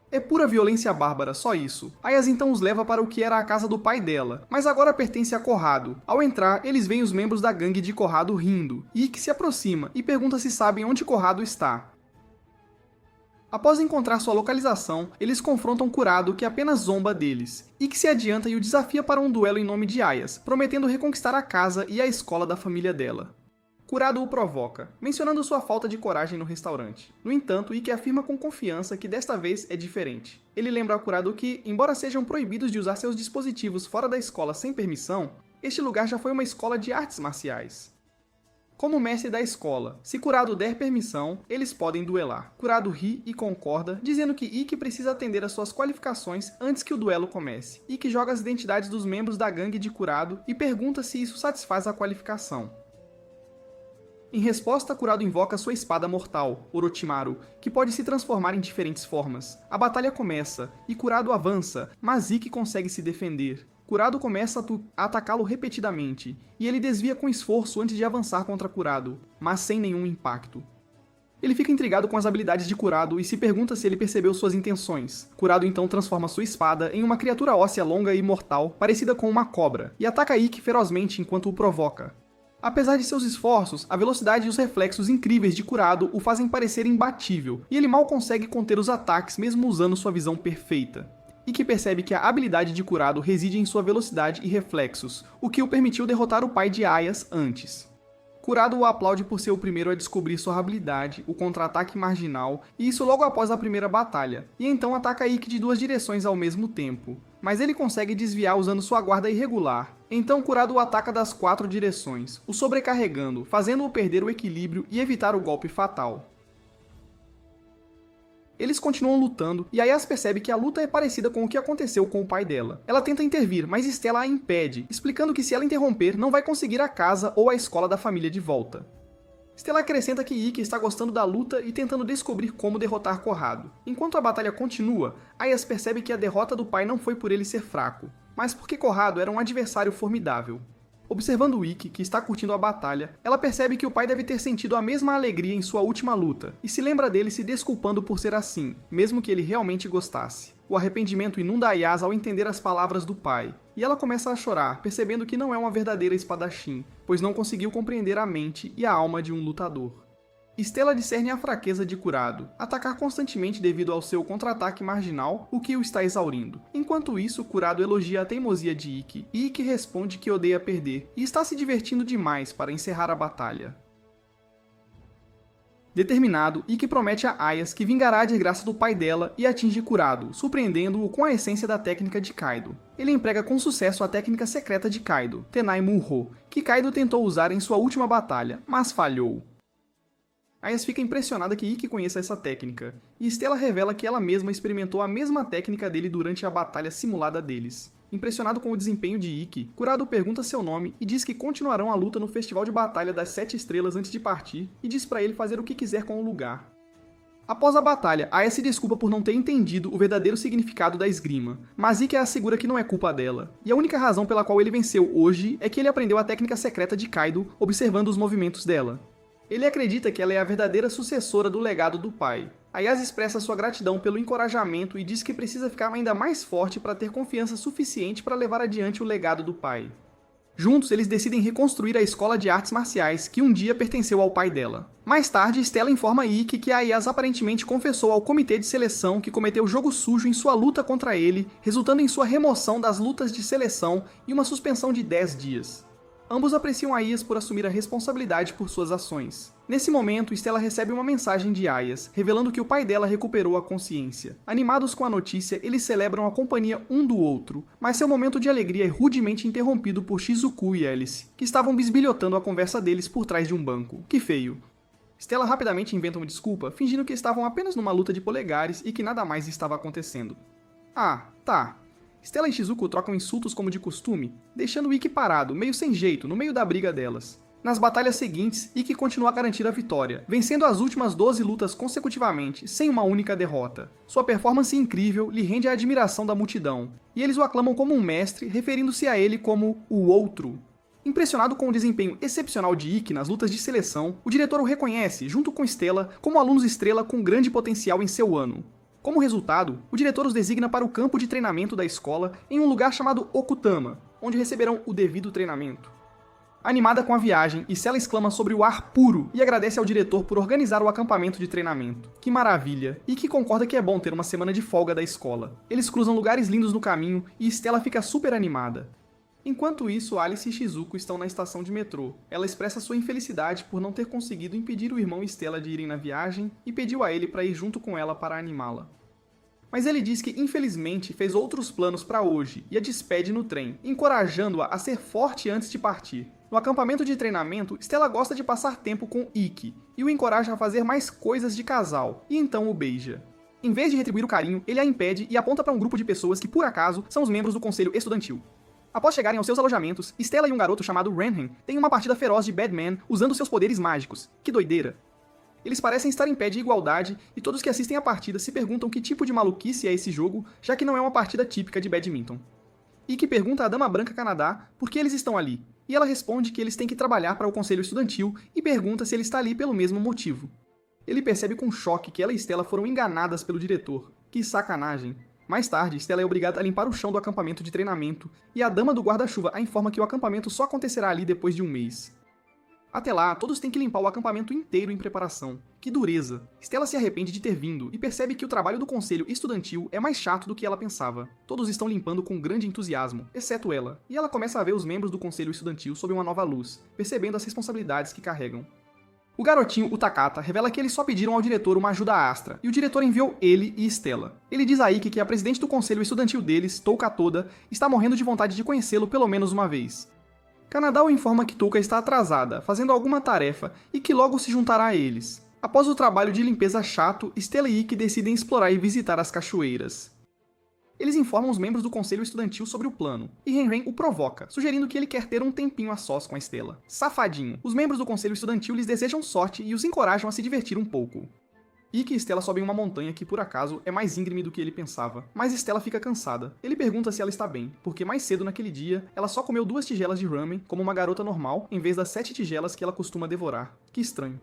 É pura violência bárbara, só isso. Ayaz então os leva para o que era a casa do pai dela, mas agora pertence a Corrado. Ao entrar, eles veem os membros da gangue de Corrado rindo. Ikki se aproxima e pergunta se sabem onde Corrado está. Após encontrar sua localização, eles confrontam Kurado, que apenas zomba deles. Ikki se adianta e o desafia para um duelo em nome de Ayaz, prometendo reconquistar a casa e a escola da família dela. Kurado o provoca, mencionando sua falta de coragem no restaurante. No entanto, Ikki afirma com confiança que desta vez é diferente. Ele lembra a Kurado que, embora sejam proibidos de usar seus dispositivos fora da escola sem permissão, este lugar já foi uma escola de artes marciais. Como mestre da escola, se Kurado der permissão, eles podem duelar. Kurado ri e concorda, dizendo que Ikki precisa atender às suas qualificações antes que o duelo comece. Ikki joga as identidades dos membros da gangue de Kurado e pergunta se isso satisfaz a qualificação. Em resposta, Kurado invoca sua espada mortal, Orochimaru, que pode se transformar em diferentes formas. A batalha começa, e Kurado avança, mas Ikki consegue se defender. Kurado começa a atacá-lo repetidamente, e ele desvia com esforço antes de avançar contra Kurado, mas sem nenhum impacto. Ele fica intrigado com as habilidades de Kurado e se pergunta se ele percebeu suas intenções. Kurado então transforma sua espada em uma criatura óssea longa e mortal, parecida com uma cobra, e ataca Ikki ferozmente enquanto o provoca. Apesar de seus esforços, a velocidade e os reflexos incríveis de Kurado o fazem parecer imbatível, e ele mal consegue conter os ataques mesmo usando sua visão perfeita. Ikki percebe que a habilidade de Kurado reside em sua velocidade e reflexos, o que o permitiu derrotar o pai de Ayas antes. Kurado o aplaude por ser o primeiro a descobrir sua habilidade, o contra-ataque marginal, e isso logo após a primeira batalha, e então ataca Ikki de duas direções ao mesmo tempo. Mas ele consegue desviar usando sua guarda irregular. Então Kurado o ataca das 4 direções, o sobrecarregando, fazendo-o perder o equilíbrio e evitar o golpe fatal. Eles continuam lutando, e Ayas percebe que a luta é parecida com o que aconteceu com o pai dela. Ela tenta intervir, mas Stella a impede, explicando que se ela interromper, não vai conseguir a casa ou a escola da família de volta. Stella acrescenta que Ikki está gostando da luta e tentando descobrir como derrotar Corrado. Enquanto a batalha continua, Ayas percebe que a derrota do pai não foi por ele ser fraco, mas porque Corrado era um adversário formidável. Observando Ikki, que está curtindo a batalha, ela percebe que o pai deve ter sentido a mesma alegria em sua última luta, e se lembra dele se desculpando por ser assim, mesmo que ele realmente gostasse. O arrependimento inunda Ayas ao entender as palavras do pai, e ela começa a chorar, percebendo que não é uma verdadeira espadachim, pois não conseguiu compreender a mente e a alma de um lutador. Stella discerne a fraqueza de Kurado, atacar constantemente devido ao seu contra-ataque marginal, o que o está exaurindo. Enquanto isso, Kurado elogia a teimosia de Ikki, e Ikki responde que odeia perder, e está se divertindo demais para encerrar a batalha. Determinado, Ikki promete a Ayas que vingará a desgraça do pai dela e atinge Kurado, surpreendendo-o com a essência da técnica de Kaido. Ele emprega com sucesso a técnica secreta de Kaido, Tenai Munho, que Kaido tentou usar em sua última batalha, mas falhou. Ayas fica impressionada que Ikki conheça essa técnica, e Stella revela que ela mesma experimentou a mesma técnica dele durante a batalha simulada deles. Impressionado com o desempenho de Ikki, Kurado pergunta seu nome e diz que continuarão a luta no Festival de Batalha das 7 Estrelas antes de partir, e diz pra ele fazer o que quiser com o lugar. Após a batalha, Ayas se desculpa por não ter entendido o verdadeiro significado da esgrima, mas Ikki assegura que não é culpa dela, e a única razão pela qual ele venceu hoje é que ele aprendeu a técnica secreta de Kaido observando os movimentos dela. Ele acredita que ela é a verdadeira sucessora do legado do pai. Ayas expressa sua gratidão pelo encorajamento e diz que precisa ficar ainda mais forte para ter confiança suficiente para levar adiante o legado do pai. Juntos, eles decidem reconstruir a escola de artes marciais que um dia pertenceu ao pai dela. Mais tarde, Stella informa Ikki que Ayas aparentemente confessou ao comitê de seleção que cometeu jogo sujo em sua luta contra ele, resultando em sua remoção das lutas de seleção e uma suspensão de 10 dias. Ambos apreciam Ayas por assumir a responsabilidade por suas ações. Nesse momento, Stella recebe uma mensagem de Ayas, revelando que o pai dela recuperou a consciência. Animados com a notícia, eles celebram a companhia um do outro, mas seu momento de alegria é rudemente interrompido por Shizuku e Alice, que estavam bisbilhotando a conversa deles por trás de um banco. Que feio. Stella rapidamente inventa uma desculpa, fingindo que estavam apenas numa luta de polegares e que nada mais estava acontecendo. Ah, tá. Stella e Shizuku trocam insultos como de costume, deixando Ikki parado, meio sem jeito, no meio da briga delas. Nas batalhas seguintes, Ikki continua a garantir a vitória, vencendo as últimas 12 lutas consecutivamente, sem uma única derrota. Sua performance incrível lhe rende a admiração da multidão, e eles o aclamam como um mestre, referindo-se a ele como o Outro. Impressionado com o desempenho excepcional de Ikki nas lutas de seleção, o diretor o reconhece, junto com Stella, como alunos estrela com grande potencial em seu ano. Como resultado, o diretor os designa para o campo de treinamento da escola em um lugar chamado Okutama, onde receberão o devido treinamento. Animada com a viagem, Stella exclama sobre o ar puro e agradece ao diretor por organizar o acampamento de treinamento. Que maravilha! E que concorda que é bom ter uma semana de folga da escola. Eles cruzam lugares lindos no caminho e Stella fica super animada. Enquanto isso, Alice e Shizuku estão na estação de metrô. Ela expressa sua infelicidade por não ter conseguido impedir o irmão e Stella de irem na viagem e pediu a ele para ir junto com ela para animá-la. Mas ele diz que, infelizmente, fez outros planos para hoje e a despede no trem, encorajando-a a ser forte antes de partir. No acampamento de treinamento, Stella gosta de passar tempo com Ikki e o encoraja a fazer mais coisas de casal, e então o beija. Em vez de retribuir o carinho, ele a impede e aponta para um grupo de pessoas que, por acaso, são os membros do conselho estudantil. Após chegarem aos seus alojamentos, Stella e um garoto chamado Renhen têm uma partida feroz de Badman usando seus poderes mágicos. Que doideira! Eles parecem estar em pé de igualdade e todos que assistem à partida se perguntam que tipo de maluquice é esse jogo, já que não é uma partida típica de badminton. Ikki pergunta à Dama Branca Canadá por que eles estão ali, e ela responde que eles têm que trabalhar para o conselho estudantil e pergunta se ele está ali pelo mesmo motivo. Ele percebe com choque que ela e Stella foram enganadas pelo diretor. Que sacanagem! Mais tarde, Stella é obrigada a limpar o chão do acampamento de treinamento, e a Dama do Guarda-Chuva a informa que o acampamento só acontecerá ali depois de um mês. Até lá, todos têm que limpar o acampamento inteiro em preparação. Que dureza! Stella se arrepende de ter vindo e percebe que o trabalho do conselho estudantil é mais chato do que ela pensava. Todos estão limpando com grande entusiasmo, exceto ela, e ela começa a ver os membros do conselho estudantil sob uma nova luz, percebendo as responsabilidades que carregam. O garotinho, o Takata, revela que eles só pediram ao diretor uma ajuda astra, e o diretor enviou ele e Stella. Ele diz a Ikki que a presidente do conselho estudantil deles, Touka Toda, está morrendo de vontade de conhecê-lo pelo menos uma vez. Kanada o informa que Touka está atrasada, fazendo alguma tarefa, e que logo se juntará a eles. Após o trabalho de limpeza chato, Stella e Ikki decidem explorar e visitar as cachoeiras. Eles informam os membros do conselho estudantil sobre o plano, e Ren o provoca, sugerindo que ele quer ter um tempinho a sós com a Stella. Safadinho! Os membros do conselho estudantil lhes desejam sorte e os encorajam a se divertir um pouco. Ikki e Stella sobem uma montanha que, por acaso, é mais íngreme do que ele pensava, mas Stella fica cansada. Ele pergunta se ela está bem, porque mais cedo naquele dia, ela só comeu 2 tigelas de ramen como uma garota normal, em vez das 7 tigelas que ela costuma devorar. Que estranho.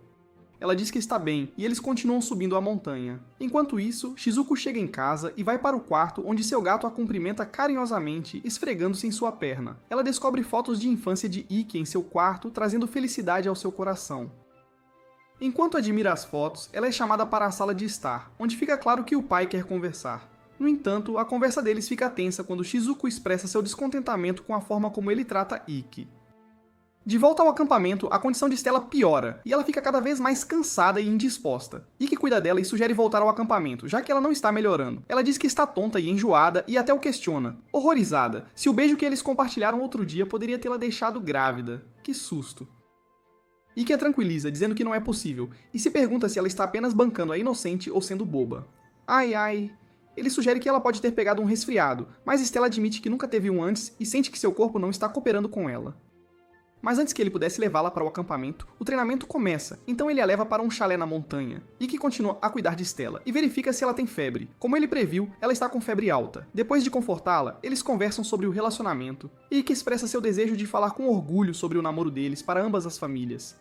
Ela diz que está bem, e eles continuam subindo a montanha. Enquanto isso, Shizuku chega em casa e vai para o quarto onde seu gato a cumprimenta carinhosamente, esfregando-se em sua perna. Ela descobre fotos de infância de Ikki em seu quarto, trazendo felicidade ao seu coração. Enquanto admira as fotos, ela é chamada para a sala de estar, onde fica claro que o pai quer conversar. No entanto, a conversa deles fica tensa quando Shizuku expressa seu descontentamento com a forma como ele trata Ikki. De volta ao acampamento, a condição de Stella piora, e ela fica cada vez mais cansada e indisposta. Ikki cuida dela e sugere voltar ao acampamento, já que ela não está melhorando. Ela diz que está tonta e enjoada, e até o questiona, horrorizada, se o beijo que eles compartilharam outro dia poderia tê-la deixado grávida. Que susto. Ikki a tranquiliza, dizendo que não é possível, e se pergunta se ela está apenas bancando a inocente ou sendo boba. Ai ai... Ele sugere que ela pode ter pegado um resfriado, mas Stella admite que nunca teve um antes e sente que seu corpo não está cooperando com ela. Mas antes que ele pudesse levá-la para o acampamento, o treinamento começa, então ele a leva para um chalé na montanha. Ikki continua a cuidar de Stella e verifica se ela tem febre. Como ele previu, ela está com febre alta. Depois de confortá-la, eles conversam sobre o relacionamento. Ikki expressa seu desejo de falar com orgulho sobre o namoro deles para ambas as famílias.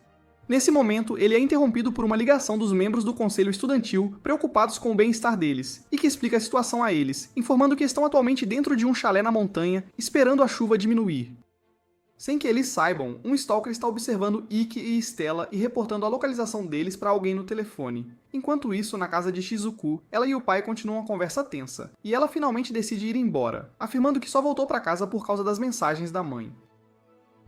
Nesse momento, ele é interrompido por uma ligação dos membros do conselho estudantil, preocupados com o bem-estar deles, e que explica a situação a eles, informando que estão atualmente dentro de um chalé na montanha, esperando a chuva diminuir. Sem que eles saibam, um stalker está observando Ikki e Stella e reportando a localização deles para alguém no telefone. Enquanto isso, na casa de Shizuku, ela e o pai continuam a conversa tensa, e ela finalmente decide ir embora, afirmando que só voltou para casa por causa das mensagens da mãe.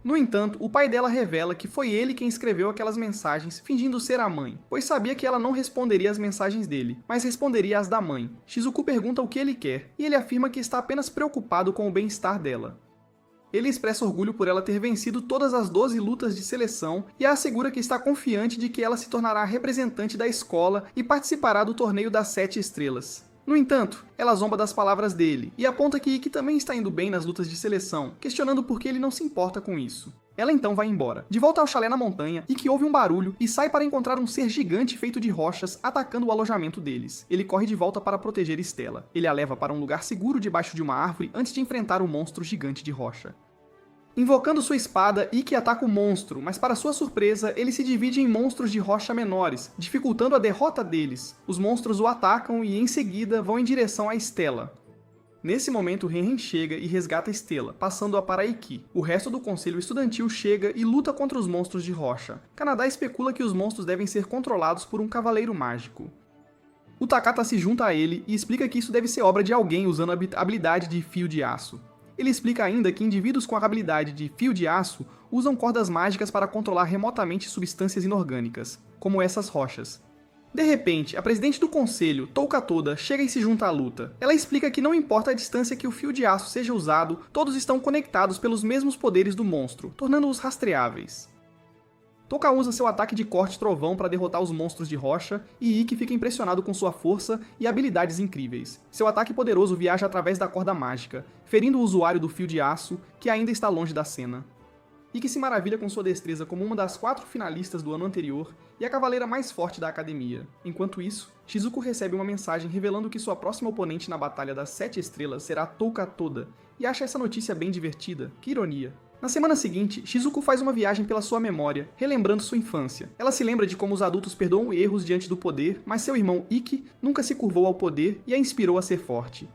No entanto, o pai dela revela que foi ele quem escreveu aquelas mensagens fingindo ser a mãe, pois sabia que ela não responderia as mensagens dele, mas responderia as da mãe. Shizuku pergunta o que ele quer, e ele afirma que está apenas preocupado com o bem-estar dela. Ele expressa orgulho por ela ter vencido todas as 12 lutas de seleção e a assegura que está confiante de que ela se tornará representante da escola e participará do torneio das 7 estrelas. No entanto, ela zomba das palavras dele e aponta que Ikki também está indo bem nas lutas de seleção, questionando por que ele não se importa com isso. Ela então vai embora. De volta ao chalé na montanha, Ikki ouve um barulho e sai para encontrar um ser gigante feito de rochas atacando o alojamento deles. Ele corre de volta para proteger Stella. Ele a leva para um lugar seguro debaixo de uma árvore antes de enfrentar o monstro gigante de rocha. Invocando sua espada, Ikki ataca o monstro, mas para sua surpresa, ele se divide em monstros de rocha menores, dificultando a derrota deles. Os monstros o atacam e, em seguida, vão em direção a Stella. Nesse momento, Ren chega e resgata Stella, passando-a para Ikki. O resto do conselho estudantil chega e luta contra os monstros de rocha. Kanada especula que os monstros devem ser controlados por um cavaleiro mágico. O Takata se junta a ele e explica que isso deve ser obra de alguém usando a habilidade de fio de aço. Ele explica ainda que indivíduos com a habilidade de fio de aço usam cordas mágicas para controlar remotamente substâncias inorgânicas, como essas rochas. De repente, a presidente do conselho, Touka Toda, chega e se junta à luta. Ela explica que não importa a distância que o fio de aço seja usado, todos estão conectados pelos mesmos poderes do monstro, tornando-os rastreáveis. Touka usa seu ataque de corte trovão para derrotar os monstros de rocha, e Ikki fica impressionado com sua força e habilidades incríveis. Seu ataque poderoso viaja através da corda mágica, ferindo o usuário do fio de aço, que ainda está longe da cena. Ikki se maravilha com sua destreza como uma das 4 finalistas do ano anterior e a cavaleira mais forte da academia. Enquanto isso, Shizuku recebe uma mensagem revelando que sua próxima oponente na Batalha das 7 Estrelas será Touka Toda, e acha essa notícia bem divertida. Que ironia! Na semana seguinte, Shizuku faz uma viagem pela sua memória, relembrando sua infância. Ela se lembra de como os adultos perdoam erros diante do poder, mas seu irmão Ikki nunca se curvou ao poder e a inspirou a ser forte.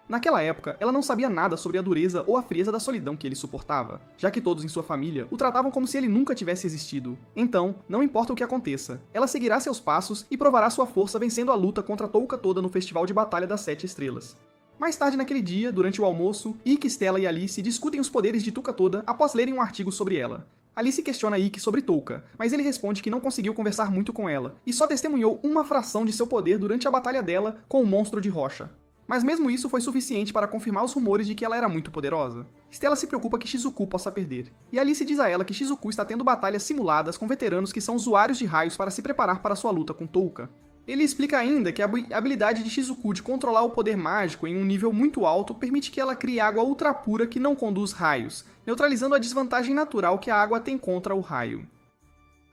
Naquela época, ela não sabia nada sobre a dureza ou a frieza da solidão que ele suportava, já que todos em sua família o tratavam como se ele nunca tivesse existido. Então, não importa o que aconteça, ela seguirá seus passos e provará sua força vencendo a luta contra Touka toda no Festival de Batalha das 7 Estrelas. Mais tarde naquele dia, durante o almoço, Ikki, Stella e Alice discutem os poderes de Touka toda após lerem um artigo sobre ela. Alice questiona Ikki sobre Touka, mas ele responde que não conseguiu conversar muito com ela, e só testemunhou uma fração de seu poder durante a batalha dela com o monstro de rocha. Mas mesmo isso foi suficiente para confirmar os rumores de que ela era muito poderosa. Stella se preocupa que Shizuku possa perder, e Alice diz a ela que Shizuku está tendo batalhas simuladas com veteranos que são usuários de raios para se preparar para sua luta com Touka. Ele explica ainda que a habilidade de Shizuku de controlar o poder mágico em um nível muito alto permite que ela crie água ultra pura que não conduz raios, neutralizando a desvantagem natural que a água tem contra o raio.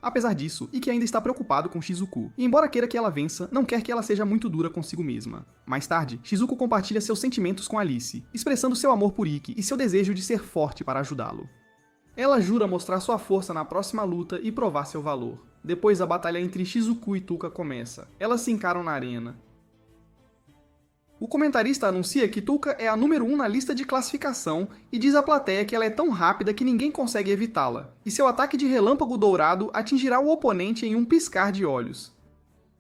Apesar disso, Ikki ainda está preocupado com Shizuku, e embora queira que ela vença, não quer que ela seja muito dura consigo mesma. Mais tarde, Shizuku compartilha seus sentimentos com Alice, expressando seu amor por Ikki e seu desejo de ser forte para ajudá-lo. Ela jura mostrar sua força na próxima luta e provar seu valor. Depois a batalha entre Shizuku e Touka começa. Elas se encaram na arena. O comentarista anuncia que Touka é a número 1 na lista de classificação e diz à plateia que ela é tão rápida que ninguém consegue evitá-la, e seu ataque de relâmpago dourado atingirá o oponente em um piscar de olhos.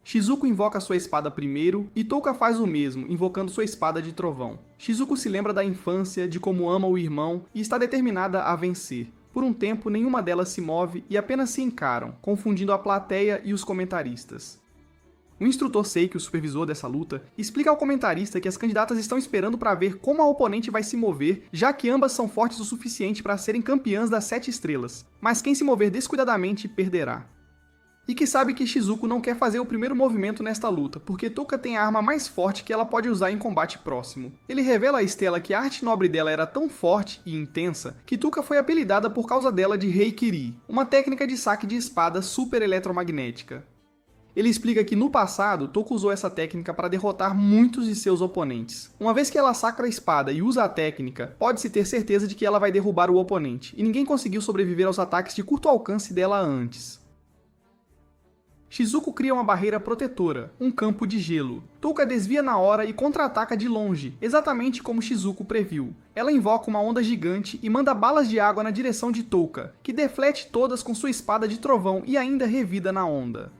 Shizuku invoca sua espada primeiro, e Touka faz o mesmo, invocando sua espada de trovão. Shizuku se lembra da infância, de como ama o irmão, e está determinada a vencer. Por um tempo, nenhuma delas se move e apenas se encaram, confundindo a plateia e os comentaristas. O instrutor Seiki, o supervisor dessa luta, explica ao comentarista que as candidatas estão esperando para ver como a oponente vai se mover, já que ambas são fortes o suficiente para serem campeãs das 7 estrelas, mas quem se mover descuidadamente perderá. E que sabe que Shizuku não quer fazer o primeiro movimento nesta luta, porque Touka tem a arma mais forte que ela pode usar em combate próximo. Ele revela a Stella que a arte nobre dela era tão forte e intensa que Touka foi apelidada por causa dela de Reikiri, uma técnica de saque de espada super eletromagnética. Ele explica que no passado, Touka usou essa técnica para derrotar muitos de seus oponentes. Uma vez que ela sacra a espada e usa a técnica, pode-se ter certeza de que ela vai derrubar o oponente, e ninguém conseguiu sobreviver aos ataques de curto alcance dela antes. Shizuku cria uma barreira protetora, um campo de gelo. Touka desvia na hora e contra-ataca de longe, exatamente como Shizuku previu. Ela invoca uma onda gigante e manda balas de água na direção de Touka, que deflete todas com sua espada de trovão e ainda revida na onda.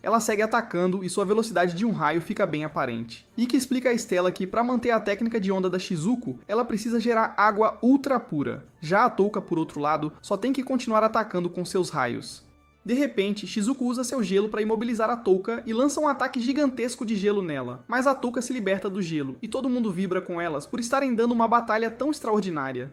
Ela segue atacando e sua velocidade de um raio fica bem aparente. Ikki explica a Stella que, para manter a técnica de onda da Shizuku, ela precisa gerar água ultra pura. Já a Touka, por outro lado, só tem que continuar atacando com seus raios. De repente, Shizuku usa seu gelo para imobilizar a Touka e lança um ataque gigantesco de gelo nela, mas a Touka se liberta do gelo, e todo mundo vibra com elas por estarem dando uma batalha tão extraordinária.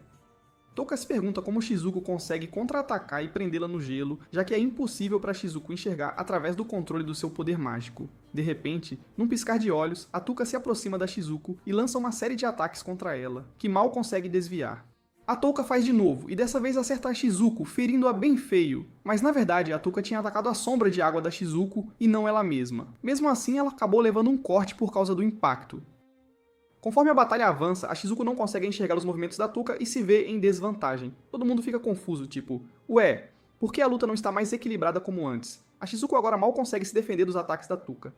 Touka se pergunta como Shizuku consegue contra-atacar e prendê-la no gelo, já que é impossível para Shizuku enxergar através do controle do seu poder mágico. De repente, num piscar de olhos, a Touka se aproxima da Shizuku e lança uma série de ataques contra ela, que mal consegue desviar. A Touka faz de novo, e dessa vez acerta a Shizuku, ferindo-a bem feio. Mas na verdade, a Touka tinha atacado a sombra de água da Shizuku e não ela mesma. Mesmo assim, ela acabou levando um corte por causa do impacto. Conforme a batalha avança, a Shizuku não consegue enxergar os movimentos da Touka e se vê em desvantagem. Todo mundo fica confuso, tipo, ué, por que a luta não está mais equilibrada como antes? A Shizuku agora mal consegue se defender dos ataques da Touka.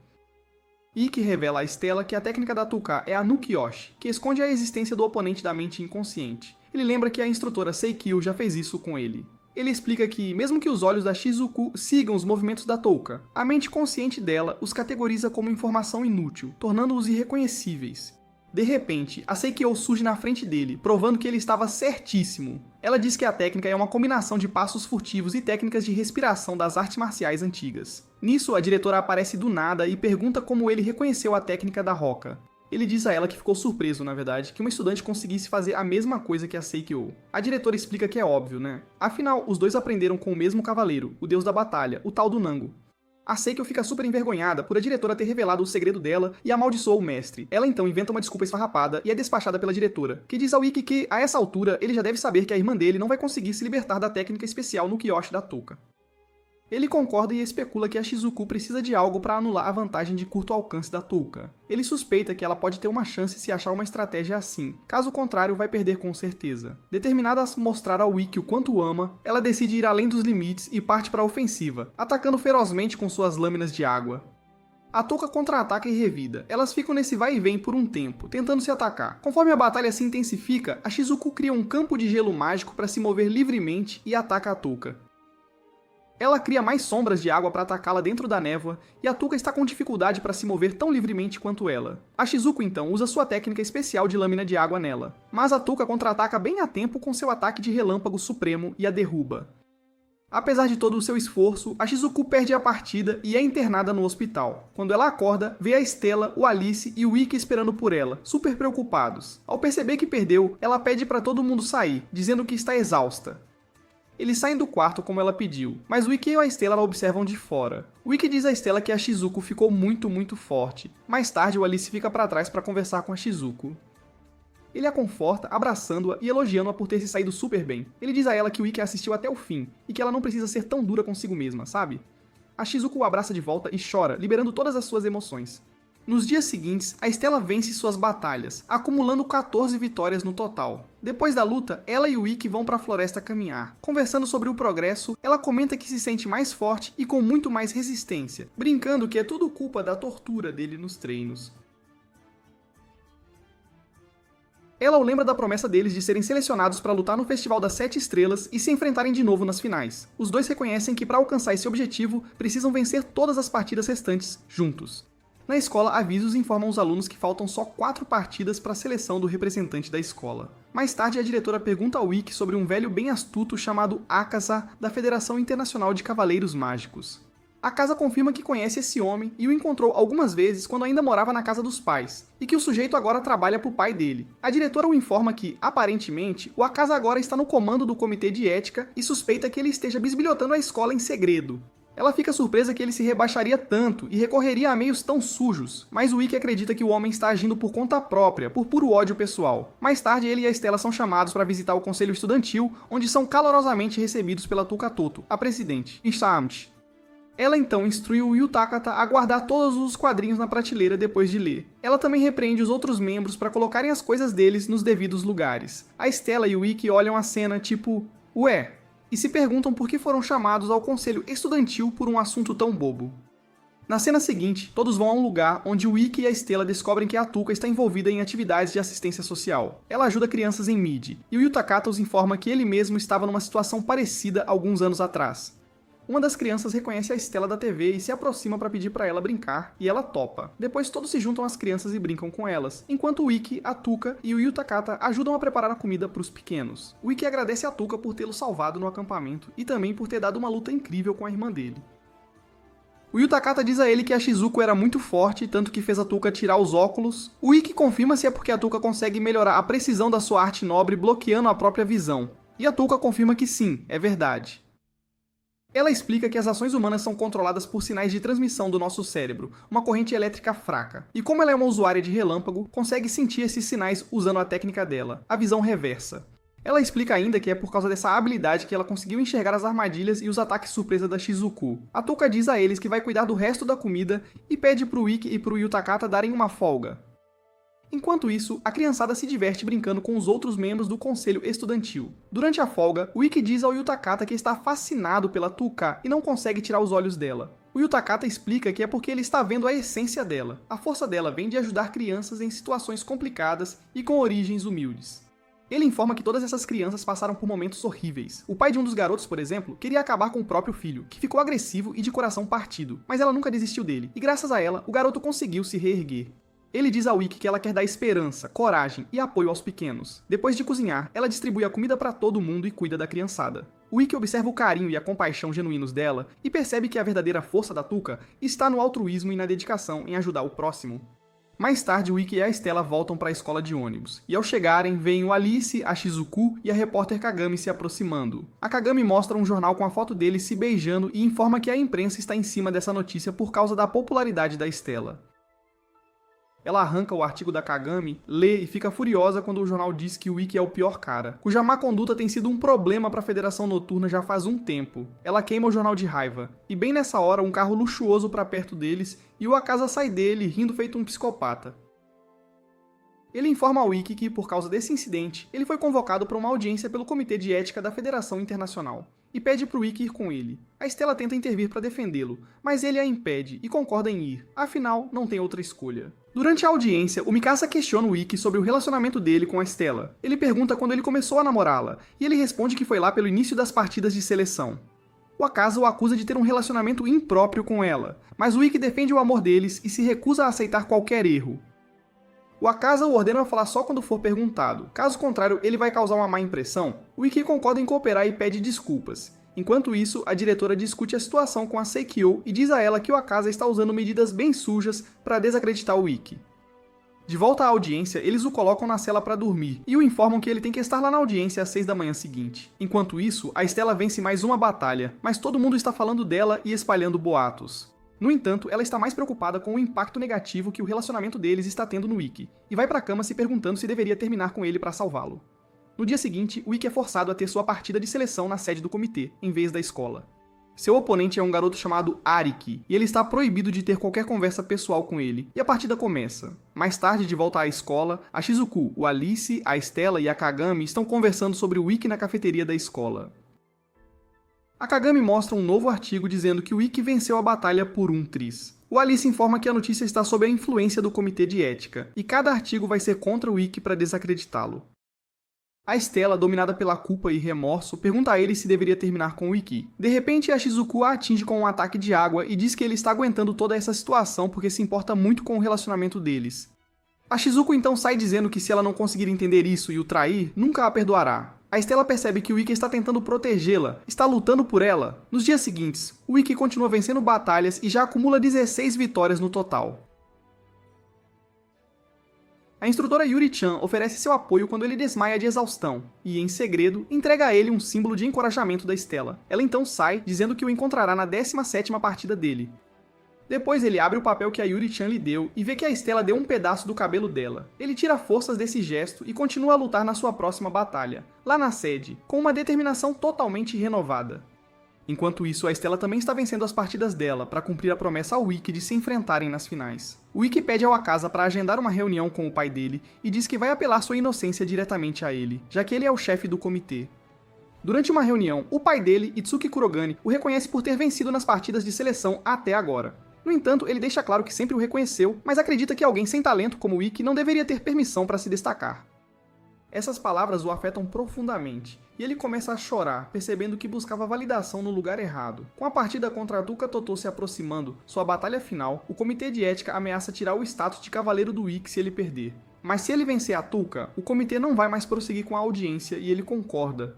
Ikki revela a Stella que a técnica da Touka é a Nukiyoshi, que esconde a existência do oponente da mente inconsciente. Ele lembra que a instrutora Seikyu já fez isso com ele. Ele explica que, mesmo que os olhos da Shizuku sigam os movimentos da Touka, a mente consciente dela os categoriza como informação inútil, tornando-os irreconhecíveis. De repente, a Seikyu surge na frente dele, provando que ele estava certíssimo. Ela diz que a técnica é uma combinação de passos furtivos e técnicas de respiração das artes marciais antigas. Nisso, a diretora aparece do nada e pergunta como ele reconheceu a técnica da Roca. Ele diz a ela que ficou surpreso, na verdade, que uma estudante conseguisse fazer a mesma coisa que a Seikyu. A diretora explica que é óbvio, né? Afinal, os dois aprenderam com o mesmo cavaleiro, o deus da batalha, o tal do Nango. A Seikyu fica super envergonhada por a diretora ter revelado o segredo dela e amaldiçoou o mestre. Ela então inventa uma desculpa esfarrapada e é despachada pela diretora, que diz ao Ikki que, a essa altura, ele já deve saber que a irmã dele não vai conseguir se libertar da técnica especial Nukiyoshi da Touka. Ele concorda e especula que a Shizuku precisa de algo para anular a vantagem de curto alcance da Touka. Ele suspeita que ela pode ter uma chance se achar uma estratégia assim, caso contrário vai perder com certeza. Determinada a mostrar ao Ikki o quanto o ama, ela decide ir além dos limites e parte para a ofensiva, atacando ferozmente com suas lâminas de água. A Touka contra-ataca e revida. Elas ficam nesse vai e vem por um tempo, tentando se atacar. Conforme a batalha se intensifica, a Shizuku cria um campo de gelo mágico para se mover livremente e ataca a Touka. Ela cria mais sombras de água para atacá-la dentro da névoa, e a Touka está com dificuldade para se mover tão livremente quanto ela. A Shizuku então usa sua técnica especial de lâmina de água nela, mas a Touka contra-ataca bem a tempo com seu ataque de relâmpago supremo e a derruba. Apesar de todo o seu esforço, a Shizuku perde a partida e é internada no hospital. Quando ela acorda, vê a Stella, o Alice e o Ikki esperando por ela, super preocupados. Ao perceber que perdeu, ela pede para todo mundo sair, dizendo que está exausta. Eles saem do quarto como ela pediu, mas o Ikki e a Stella a observam de fora. O Ikki diz a Stella que a Shizuku ficou muito forte. Mais tarde, o Alice fica para trás para conversar com a Shizuku. Ele a conforta, abraçando-a e elogiando-a por ter se saído super bem. Ele diz a ela que o Ikki assistiu até o fim, e que ela não precisa ser tão dura consigo mesma, sabe? A Shizuku o abraça de volta e chora, liberando todas as suas emoções. Nos dias seguintes, a Stella vence suas batalhas, acumulando 14 vitórias no total. Depois da luta, ela e o Ikki vão para a floresta caminhar. Conversando sobre o progresso, ela comenta que se sente mais forte e com muito mais resistência, brincando que é tudo culpa da tortura dele nos treinos. Ela o lembra da promessa deles de serem selecionados para lutar no Festival das 7 Estrelas e se enfrentarem de novo nas finais. Os dois reconhecem que para alcançar esse objetivo, precisam vencer todas as partidas restantes, juntos. Na escola, avisos informam os alunos que faltam só 4 partidas para a seleção do representante da escola. Mais tarde, a diretora pergunta ao Ikki sobre um velho bem astuto chamado Akaza, da Federação Internacional de Cavaleiros Mágicos. A casa confirma que conhece esse homem e o encontrou algumas vezes quando ainda morava na casa dos pais, e que o sujeito agora trabalha para o pai dele. A diretora o informa que, aparentemente, o Akaza agora está no comando do comitê de ética e suspeita que ele esteja bisbilhotando a escola em segredo. Ela fica surpresa que ele se rebaixaria tanto e recorreria a meios tão sujos, mas o Ikki acredita que o homem está agindo por conta própria, por puro ódio pessoal. Mais tarde, ele e a Stella são chamados para visitar o conselho estudantil, onde são calorosamente recebidos pela Touka Toto, a presidente, Isaamchi. Ela então instrui o Yu Takata a guardar todos os quadrinhos na prateleira depois de ler. Ela também repreende os outros membros para colocarem as coisas deles nos devidos lugares. A Stella e o Ikki olham a cena tipo, ué, e se perguntam por que foram chamados ao conselho estudantil por um assunto tão bobo. Na cena seguinte, todos vão a um lugar onde o Ikki e a Stella descobrem que a Touka está envolvida em atividades de assistência social. Ela ajuda crianças em Mid, e o Yu Takata os informa que ele mesmo estava numa situação parecida alguns anos atrás. Uma das crianças reconhece a Stella da TV e se aproxima para pedir para ela brincar, e ela topa. Depois todos se juntam às crianças e brincam com elas, enquanto o Ikki, a Touka e o Yu Takata ajudam a preparar a comida para os pequenos. O Ikki agradece a Touka por tê-lo salvado no acampamento e também por ter dado uma luta incrível com a irmã dele. O Yu Takata diz a ele que a Shizuku era muito forte, tanto que fez a Touka tirar os óculos. O Ikki confirma se é porque a Touka consegue melhorar a precisão da sua arte nobre bloqueando a própria visão. E a Touka confirma que sim, é verdade. Ela explica que as ações humanas são controladas por sinais de transmissão do nosso cérebro, uma corrente elétrica fraca. E como ela é uma usuária de relâmpago, consegue sentir esses sinais usando a técnica dela, a visão reversa. Ela explica ainda que é por causa dessa habilidade que ela conseguiu enxergar as armadilhas e os ataques surpresa da Shizuku. A Touka diz a eles que vai cuidar do resto da comida e pede pro Ikki e pro Yu Takata darem uma folga. Enquanto isso, a criançada se diverte brincando com os outros membros do conselho estudantil. Durante a folga, o Ikki diz ao Yu Takata que está fascinado pela Touka e não consegue tirar os olhos dela. O Yu Takata explica que é porque ele está vendo a essência dela. A força dela vem de ajudar crianças em situações complicadas e com origens humildes. Ele informa que todas essas crianças passaram por momentos horríveis. O pai de um dos garotos, por exemplo, queria acabar com o próprio filho, que ficou agressivo e de coração partido, mas ela nunca desistiu dele, e graças a ela, o garoto conseguiu se reerguer. Ele diz ao Ikki que ela quer dar esperança, coragem e apoio aos pequenos. Depois de cozinhar, ela distribui a comida para todo mundo e cuida da criançada. O Ikki observa o carinho e a compaixão genuínos dela e percebe que a verdadeira força da Touka está no altruísmo e na dedicação em ajudar o próximo. Mais tarde, o Ikki e a Stella voltam para a escola de ônibus, e ao chegarem, veem o Alice, a Shizuku e a repórter Kagami se aproximando. A Kagami mostra um jornal com a foto deles se beijando e informa que a imprensa está em cima dessa notícia por causa da popularidade da Stella. Ela arranca o artigo da Kagami, lê e fica furiosa quando o jornal diz que o Ikki é o pior cara, cuja má conduta tem sido um problema para a Federação Noturna já faz um tempo. Ela queima o jornal de raiva, e bem nessa hora um carro luxuoso para perto deles e o Akaza sai dele rindo feito um psicopata. Ele informa ao Ikki que, por causa desse incidente, ele foi convocado para uma audiência pelo Comitê de Ética da Federação Internacional. e pede pro Ikki ir com ele. A Stella tenta intervir para defendê-lo, mas ele a impede e concorda em ir, afinal, não tem outra escolha. Durante a audiência, o Mikasa questiona o Ikki sobre o relacionamento dele com a Stella. Ele pergunta quando ele começou a namorá-la, e ele responde que foi lá pelo início das partidas de seleção. O Akaza o acusa de ter um relacionamento impróprio com ela, mas o Ikki defende o amor deles e se recusa a aceitar qualquer erro. O Akaza o ordena a falar só quando for perguntado, caso contrário ele vai causar uma má impressão. O Ikki concorda em cooperar e pede desculpas. Enquanto isso, a diretora discute a situação com a Seikyo e diz a ela que o Akaza está usando medidas bem sujas para desacreditar o Ikki. De volta à audiência, eles o colocam na cela para dormir e o informam que ele tem que estar lá na audiência às 6 da manhã seguinte. Enquanto isso, a Stella vence mais uma batalha, mas todo mundo está falando dela e espalhando boatos. No entanto, ela está mais preocupada com o impacto negativo que o relacionamento deles está tendo no Ikki, e vai para a cama se perguntando se deveria terminar com ele para salvá-lo. No dia seguinte, o Ikki é forçado a ter sua partida de seleção na sede do comitê, em vez da escola. Seu oponente é um garoto chamado Ariki, e ele está proibido de ter qualquer conversa pessoal com ele, e a partida começa. Mais tarde, de volta à escola, a Shizuku, o Alice, a Stella e a Kagami estão conversando sobre o Ikki na cafeteria da escola. A Kagami mostra um novo artigo dizendo que o Ikki venceu a batalha por um tris. O Alice informa que a notícia está sob a influência do comitê de ética, e cada artigo vai ser contra o Ikki para desacreditá-lo. A Stella, dominada pela culpa e remorso, pergunta a ele se deveria terminar com o Ikki. De repente, a Shizuku a atinge com um ataque de água e diz que ele está aguentando toda essa situação porque se importa muito com o relacionamento deles. A Shizuku então sai dizendo que se ela não conseguir entender isso e o trair, nunca a perdoará. A Stella percebe que o Ikki está tentando protegê-la, está lutando por ela. Nos dias seguintes, o Ikki continua vencendo batalhas e já acumula 16 vitórias no total. A instrutora Yuri-chan oferece seu apoio quando ele desmaia de exaustão, e, em segredo, entrega a ele um símbolo de encorajamento da Stella. Ela então sai, dizendo que o encontrará na 17ª partida dele. Depois ele abre o papel que a Yuri-chan lhe deu e vê que a Stella deu um pedaço do cabelo dela. Ele tira forças desse gesto e continua a lutar na sua próxima batalha, lá na sede, com uma determinação totalmente renovada. Enquanto isso, a Stella também está vencendo as partidas dela para cumprir a promessa ao Ikki de se enfrentarem nas finais. O Ikki pede ao Akaza para agendar uma reunião com o pai dele e diz que vai apelar sua inocência diretamente a ele, já que ele é o chefe do comitê. Durante uma reunião, o pai dele, Itsuki Kurogane, o reconhece por ter vencido nas partidas de seleção até agora. No entanto, ele deixa claro que sempre o reconheceu, mas acredita que alguém sem talento como o Ikki não deveria ter permissão para se destacar. Essas palavras o afetam profundamente, e ele começa a chorar, percebendo que buscava validação no lugar errado. Com a partida contra a Tuka Totô se aproximando, sua batalha final, o comitê de ética ameaça tirar o status de cavaleiro do Ikki se ele perder. Mas se ele vencer a Tuka, o comitê não vai mais prosseguir com a audiência e ele concorda.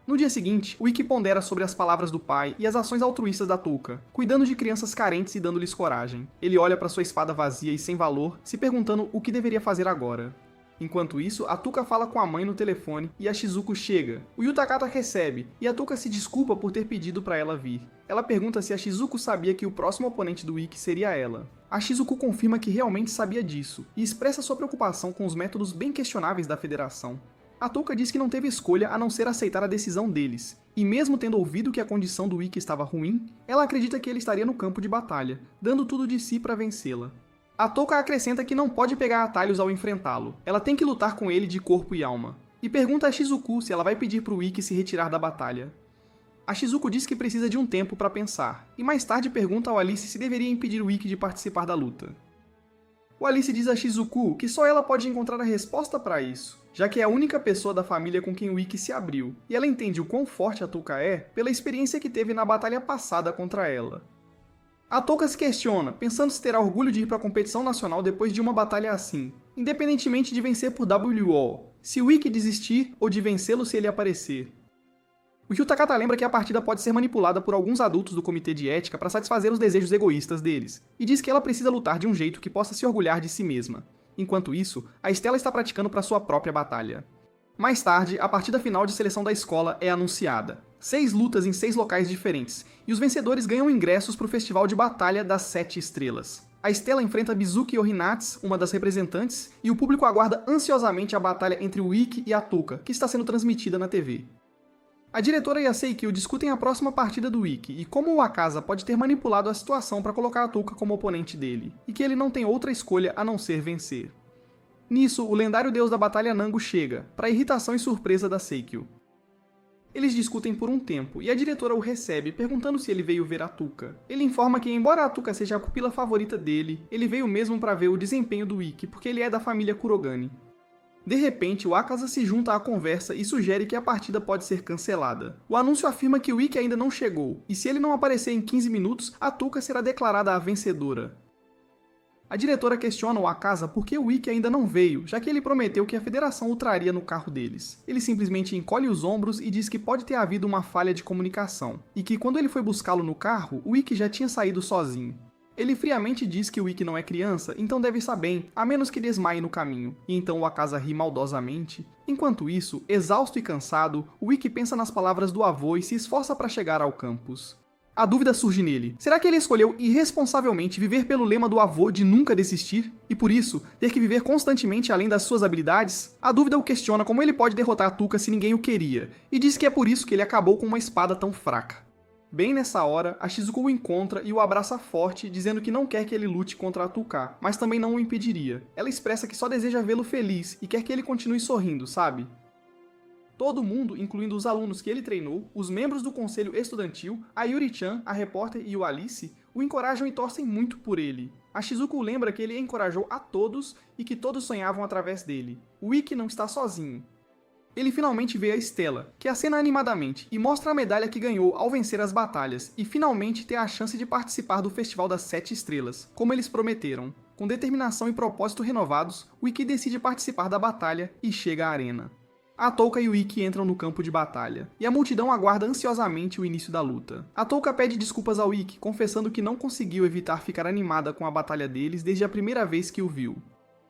No dia seguinte, o Ikki pondera sobre as palavras do pai e as ações altruístas da Tuka, cuidando de crianças carentes e dando-lhes coragem. Ele olha para sua espada vazia e sem valor, se perguntando o que deveria fazer agora. Enquanto isso, a Tuka fala com a mãe no telefone e a Shizuku chega. O Yutakata recebe, e a Tuka se desculpa por ter pedido para ela vir. Ela pergunta se a Shizuku sabia que o próximo oponente do Ikki seria ela. A Shizuku confirma que realmente sabia disso, e expressa sua preocupação com os métodos bem questionáveis da Federação. A Tuka diz que não teve escolha a não ser aceitar a decisão deles, e mesmo tendo ouvido que a condição do Ikki estava ruim, ela acredita que ele estaria no campo de batalha, dando tudo de si para vencê-la. A Tuka acrescenta que não pode pegar atalhos ao enfrentá-lo, ela tem que lutar com ele de corpo e alma, e pergunta a Shizuku se ela vai pedir pro Ikki se retirar da batalha. A Shizuku diz que precisa de um tempo para pensar, e mais tarde pergunta ao Alice se deveria impedir o Ikki de participar da luta. O Alice diz a Shizuku que só ela pode encontrar a resposta para isso, já que é a única pessoa da família com quem o Ikki se abriu, e ela entende o quão forte a Tuka é pela experiência que teve na batalha passada contra ela. A Tuka se questiona, pensando se terá orgulho de ir para a competição nacional depois de uma batalha assim, independentemente de vencer por WO, se o Ikki desistir ou de vencê-lo se ele aparecer. O Yutakata lembra que a partida pode ser manipulada por alguns adultos do comitê de ética para satisfazer os desejos egoístas deles, e diz que ela precisa lutar de um jeito que possa se orgulhar de si mesma. Enquanto isso, a Stella está praticando para sua própria batalha. Mais tarde, a partida final de seleção da escola é anunciada. 6 lutas em 6 locais diferentes, e os vencedores ganham ingressos para o Festival de Batalha das 7 Estrelas. A Stella enfrenta Bizuki Yorinatsu, uma das representantes, e o público aguarda ansiosamente a batalha entre o Ikki e a Tuka, que está sendo transmitida na TV. A diretora e a Seikyo discutem a próxima partida do Ikki e como o Akaza pode ter manipulado a situação para colocar a Tuka como oponente dele, e que ele não tem outra escolha a não ser vencer. Nisso, o lendário deus da batalha Nango chega, para irritação e surpresa da Seikyo. Eles discutem por um tempo, e a diretora o recebe, perguntando se ele veio ver a Atuka. Ele informa que, embora a Atuka seja a pupila favorita dele, ele veio mesmo para ver o desempenho do Ikki, porque ele é da família Kurogane. De repente, o Akaza se junta à conversa e sugere que a partida pode ser cancelada. O anúncio afirma que o Ikki ainda não chegou, e se ele não aparecer em 15 minutos, a Atuka será declarada a vencedora. A diretora questiona o Akaza por que o Ikki ainda não veio, já que ele prometeu que a federação o traria no carro deles. Ele simplesmente encolhe os ombros e diz que pode ter havido uma falha de comunicação, e que quando ele foi buscá-lo no carro, o Ikki já tinha saído sozinho. Ele friamente diz que o Ikki não é criança, então deve estar bem, a menos que desmaie no caminho, e então o Akaza ri maldosamente. Enquanto isso, exausto e cansado, o Ikki pensa nas palavras do avô e se esforça para chegar ao campus. A dúvida surge nele. Será que ele escolheu irresponsavelmente viver pelo lema do avô de nunca desistir? E por isso, ter que viver constantemente além das suas habilidades? A dúvida o questiona como ele pode derrotar a Atuka se ninguém o queria, e diz que é por isso que ele acabou com uma espada tão fraca. Bem nessa hora, a Shizuko o encontra e o abraça forte, dizendo que não quer que ele lute contra a Atuka, mas também não o impediria. Ela expressa que só deseja vê-lo feliz e quer que ele continue sorrindo, sabe? Todo mundo, incluindo os alunos que ele treinou, os membros do conselho estudantil, a Yuri-chan, a repórter e o Alice, o encorajam e torcem muito por ele. A Shizuko lembra que ele encorajou a todos e que todos sonhavam através dele. O Ikki não está sozinho. Ele finalmente vê a Stella, que acena animadamente e mostra a medalha que ganhou ao vencer as batalhas e finalmente ter a chance de participar do Festival das 7 Estrelas, como eles prometeram. Com determinação e propósito renovados, o Ikki decide participar da batalha e chega à arena. A Touka e o Ikki entram no campo de batalha, e a multidão aguarda ansiosamente o início da luta. A Touka pede desculpas ao Ikki, confessando que não conseguiu evitar ficar animada com a batalha deles desde a primeira vez que o viu.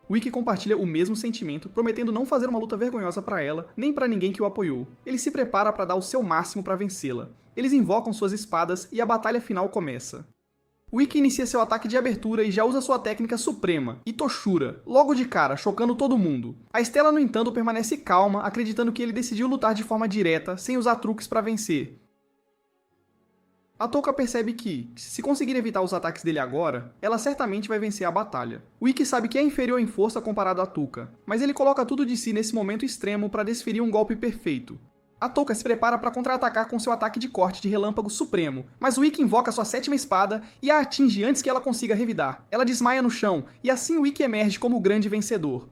O Ikki compartilha o mesmo sentimento, prometendo não fazer uma luta vergonhosa para ela, nem para ninguém que o apoiou. Ele se prepara para dar o seu máximo para vencê-la. Eles invocam suas espadas e a batalha final começa. O Ikki inicia seu ataque de abertura e já usa sua técnica suprema, Itoshura, logo de cara, chocando todo mundo. A Stella, no entanto, permanece calma, acreditando que ele decidiu lutar de forma direta, sem usar truques para vencer. A Touka percebe que, se conseguir evitar os ataques dele agora, ela certamente vai vencer a batalha. O Ikki sabe que é inferior em força comparado a Touka, mas ele coloca tudo de si nesse momento extremo para desferir um golpe perfeito. A Touka se prepara para contra-atacar com seu ataque de corte de relâmpago supremo, mas o Ikki invoca sua 7ª espada e a atinge antes que ela consiga revidar. Ela desmaia no chão, e assim o Ikki emerge como o grande vencedor.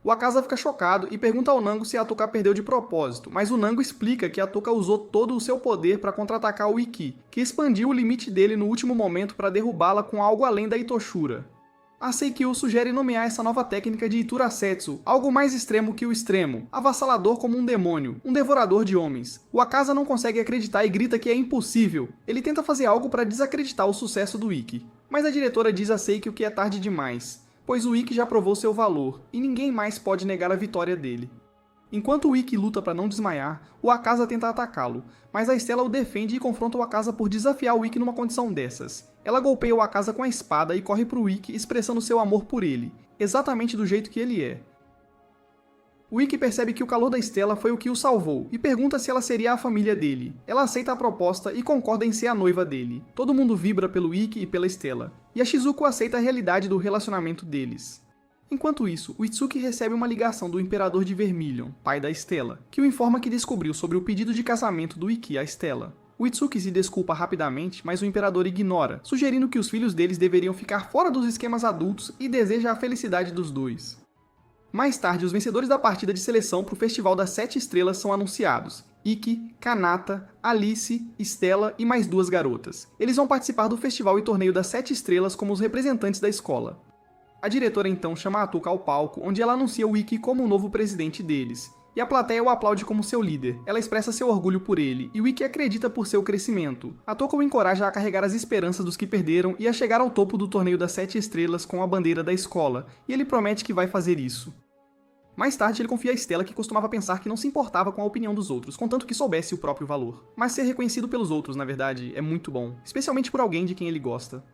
O Akaza fica chocado e pergunta ao Nango se a Touka perdeu de propósito, mas o Nango explica que a Touka usou todo o seu poder para contra-atacar o Ikki, que expandiu o limite dele no último momento para derrubá-la com algo além da Itoshura. A Seikyu sugere nomear essa nova técnica de Iturasetsu, algo mais extremo que o extremo, avassalador como um demônio, um devorador de homens. O Akaza não consegue acreditar e grita que é impossível. Ele tenta fazer algo para desacreditar o sucesso do Ikki, mas a diretora diz a Seikyu que é tarde demais, pois o Ikki já provou seu valor, e ninguém mais pode negar a vitória dele. Enquanto o Ikki luta para não desmaiar, o Akaza tenta atacá-lo, mas a Stella o defende e confronta o Akaza por desafiar o Ikki numa condição dessas. Ela golpeia o Akaza com a espada e corre pro Ikki expressando seu amor por ele, exatamente do jeito que ele é. O Ikki percebe que o calor da Stella foi o que o salvou, e pergunta se ela seria a família dele. Ela aceita a proposta e concorda em ser a noiva dele. Todo mundo vibra pelo Ikki e pela Stella, e a Shizuko aceita a realidade do relacionamento deles. Enquanto isso, o Itsuki recebe uma ligação do Imperador de Vermilion, pai da Stella, que o informa que descobriu sobre o pedido de casamento do Ikki à Stella. O Itsuki se desculpa rapidamente, mas o Imperador ignora, sugerindo que os filhos deles deveriam ficar fora dos esquemas adultos e deseja a felicidade dos dois. Mais tarde, os vencedores da partida de seleção para o Festival das 7 Estrelas são anunciados. Ikki, Kanata, Alice, Stella e mais 2 garotas. Eles vão participar do festival e torneio das 7 Estrelas como os representantes da escola. A diretora então chama a Atuka ao palco, onde ela anuncia o Ikki como o novo presidente deles. E a plateia o aplaude como seu líder. Ela expressa seu orgulho por ele, e o Ikki acredita por seu crescimento. A Atuka o encoraja a carregar as esperanças dos que perderam e a chegar ao topo do torneio das 7 Estrelas com a bandeira da escola, e ele promete que vai fazer isso. Mais tarde, ele confia a Stella que costumava pensar que não se importava com a opinião dos outros, contanto que soubesse o próprio valor. Mas ser reconhecido pelos outros, na verdade, é muito bom, especialmente por alguém de quem ele gosta.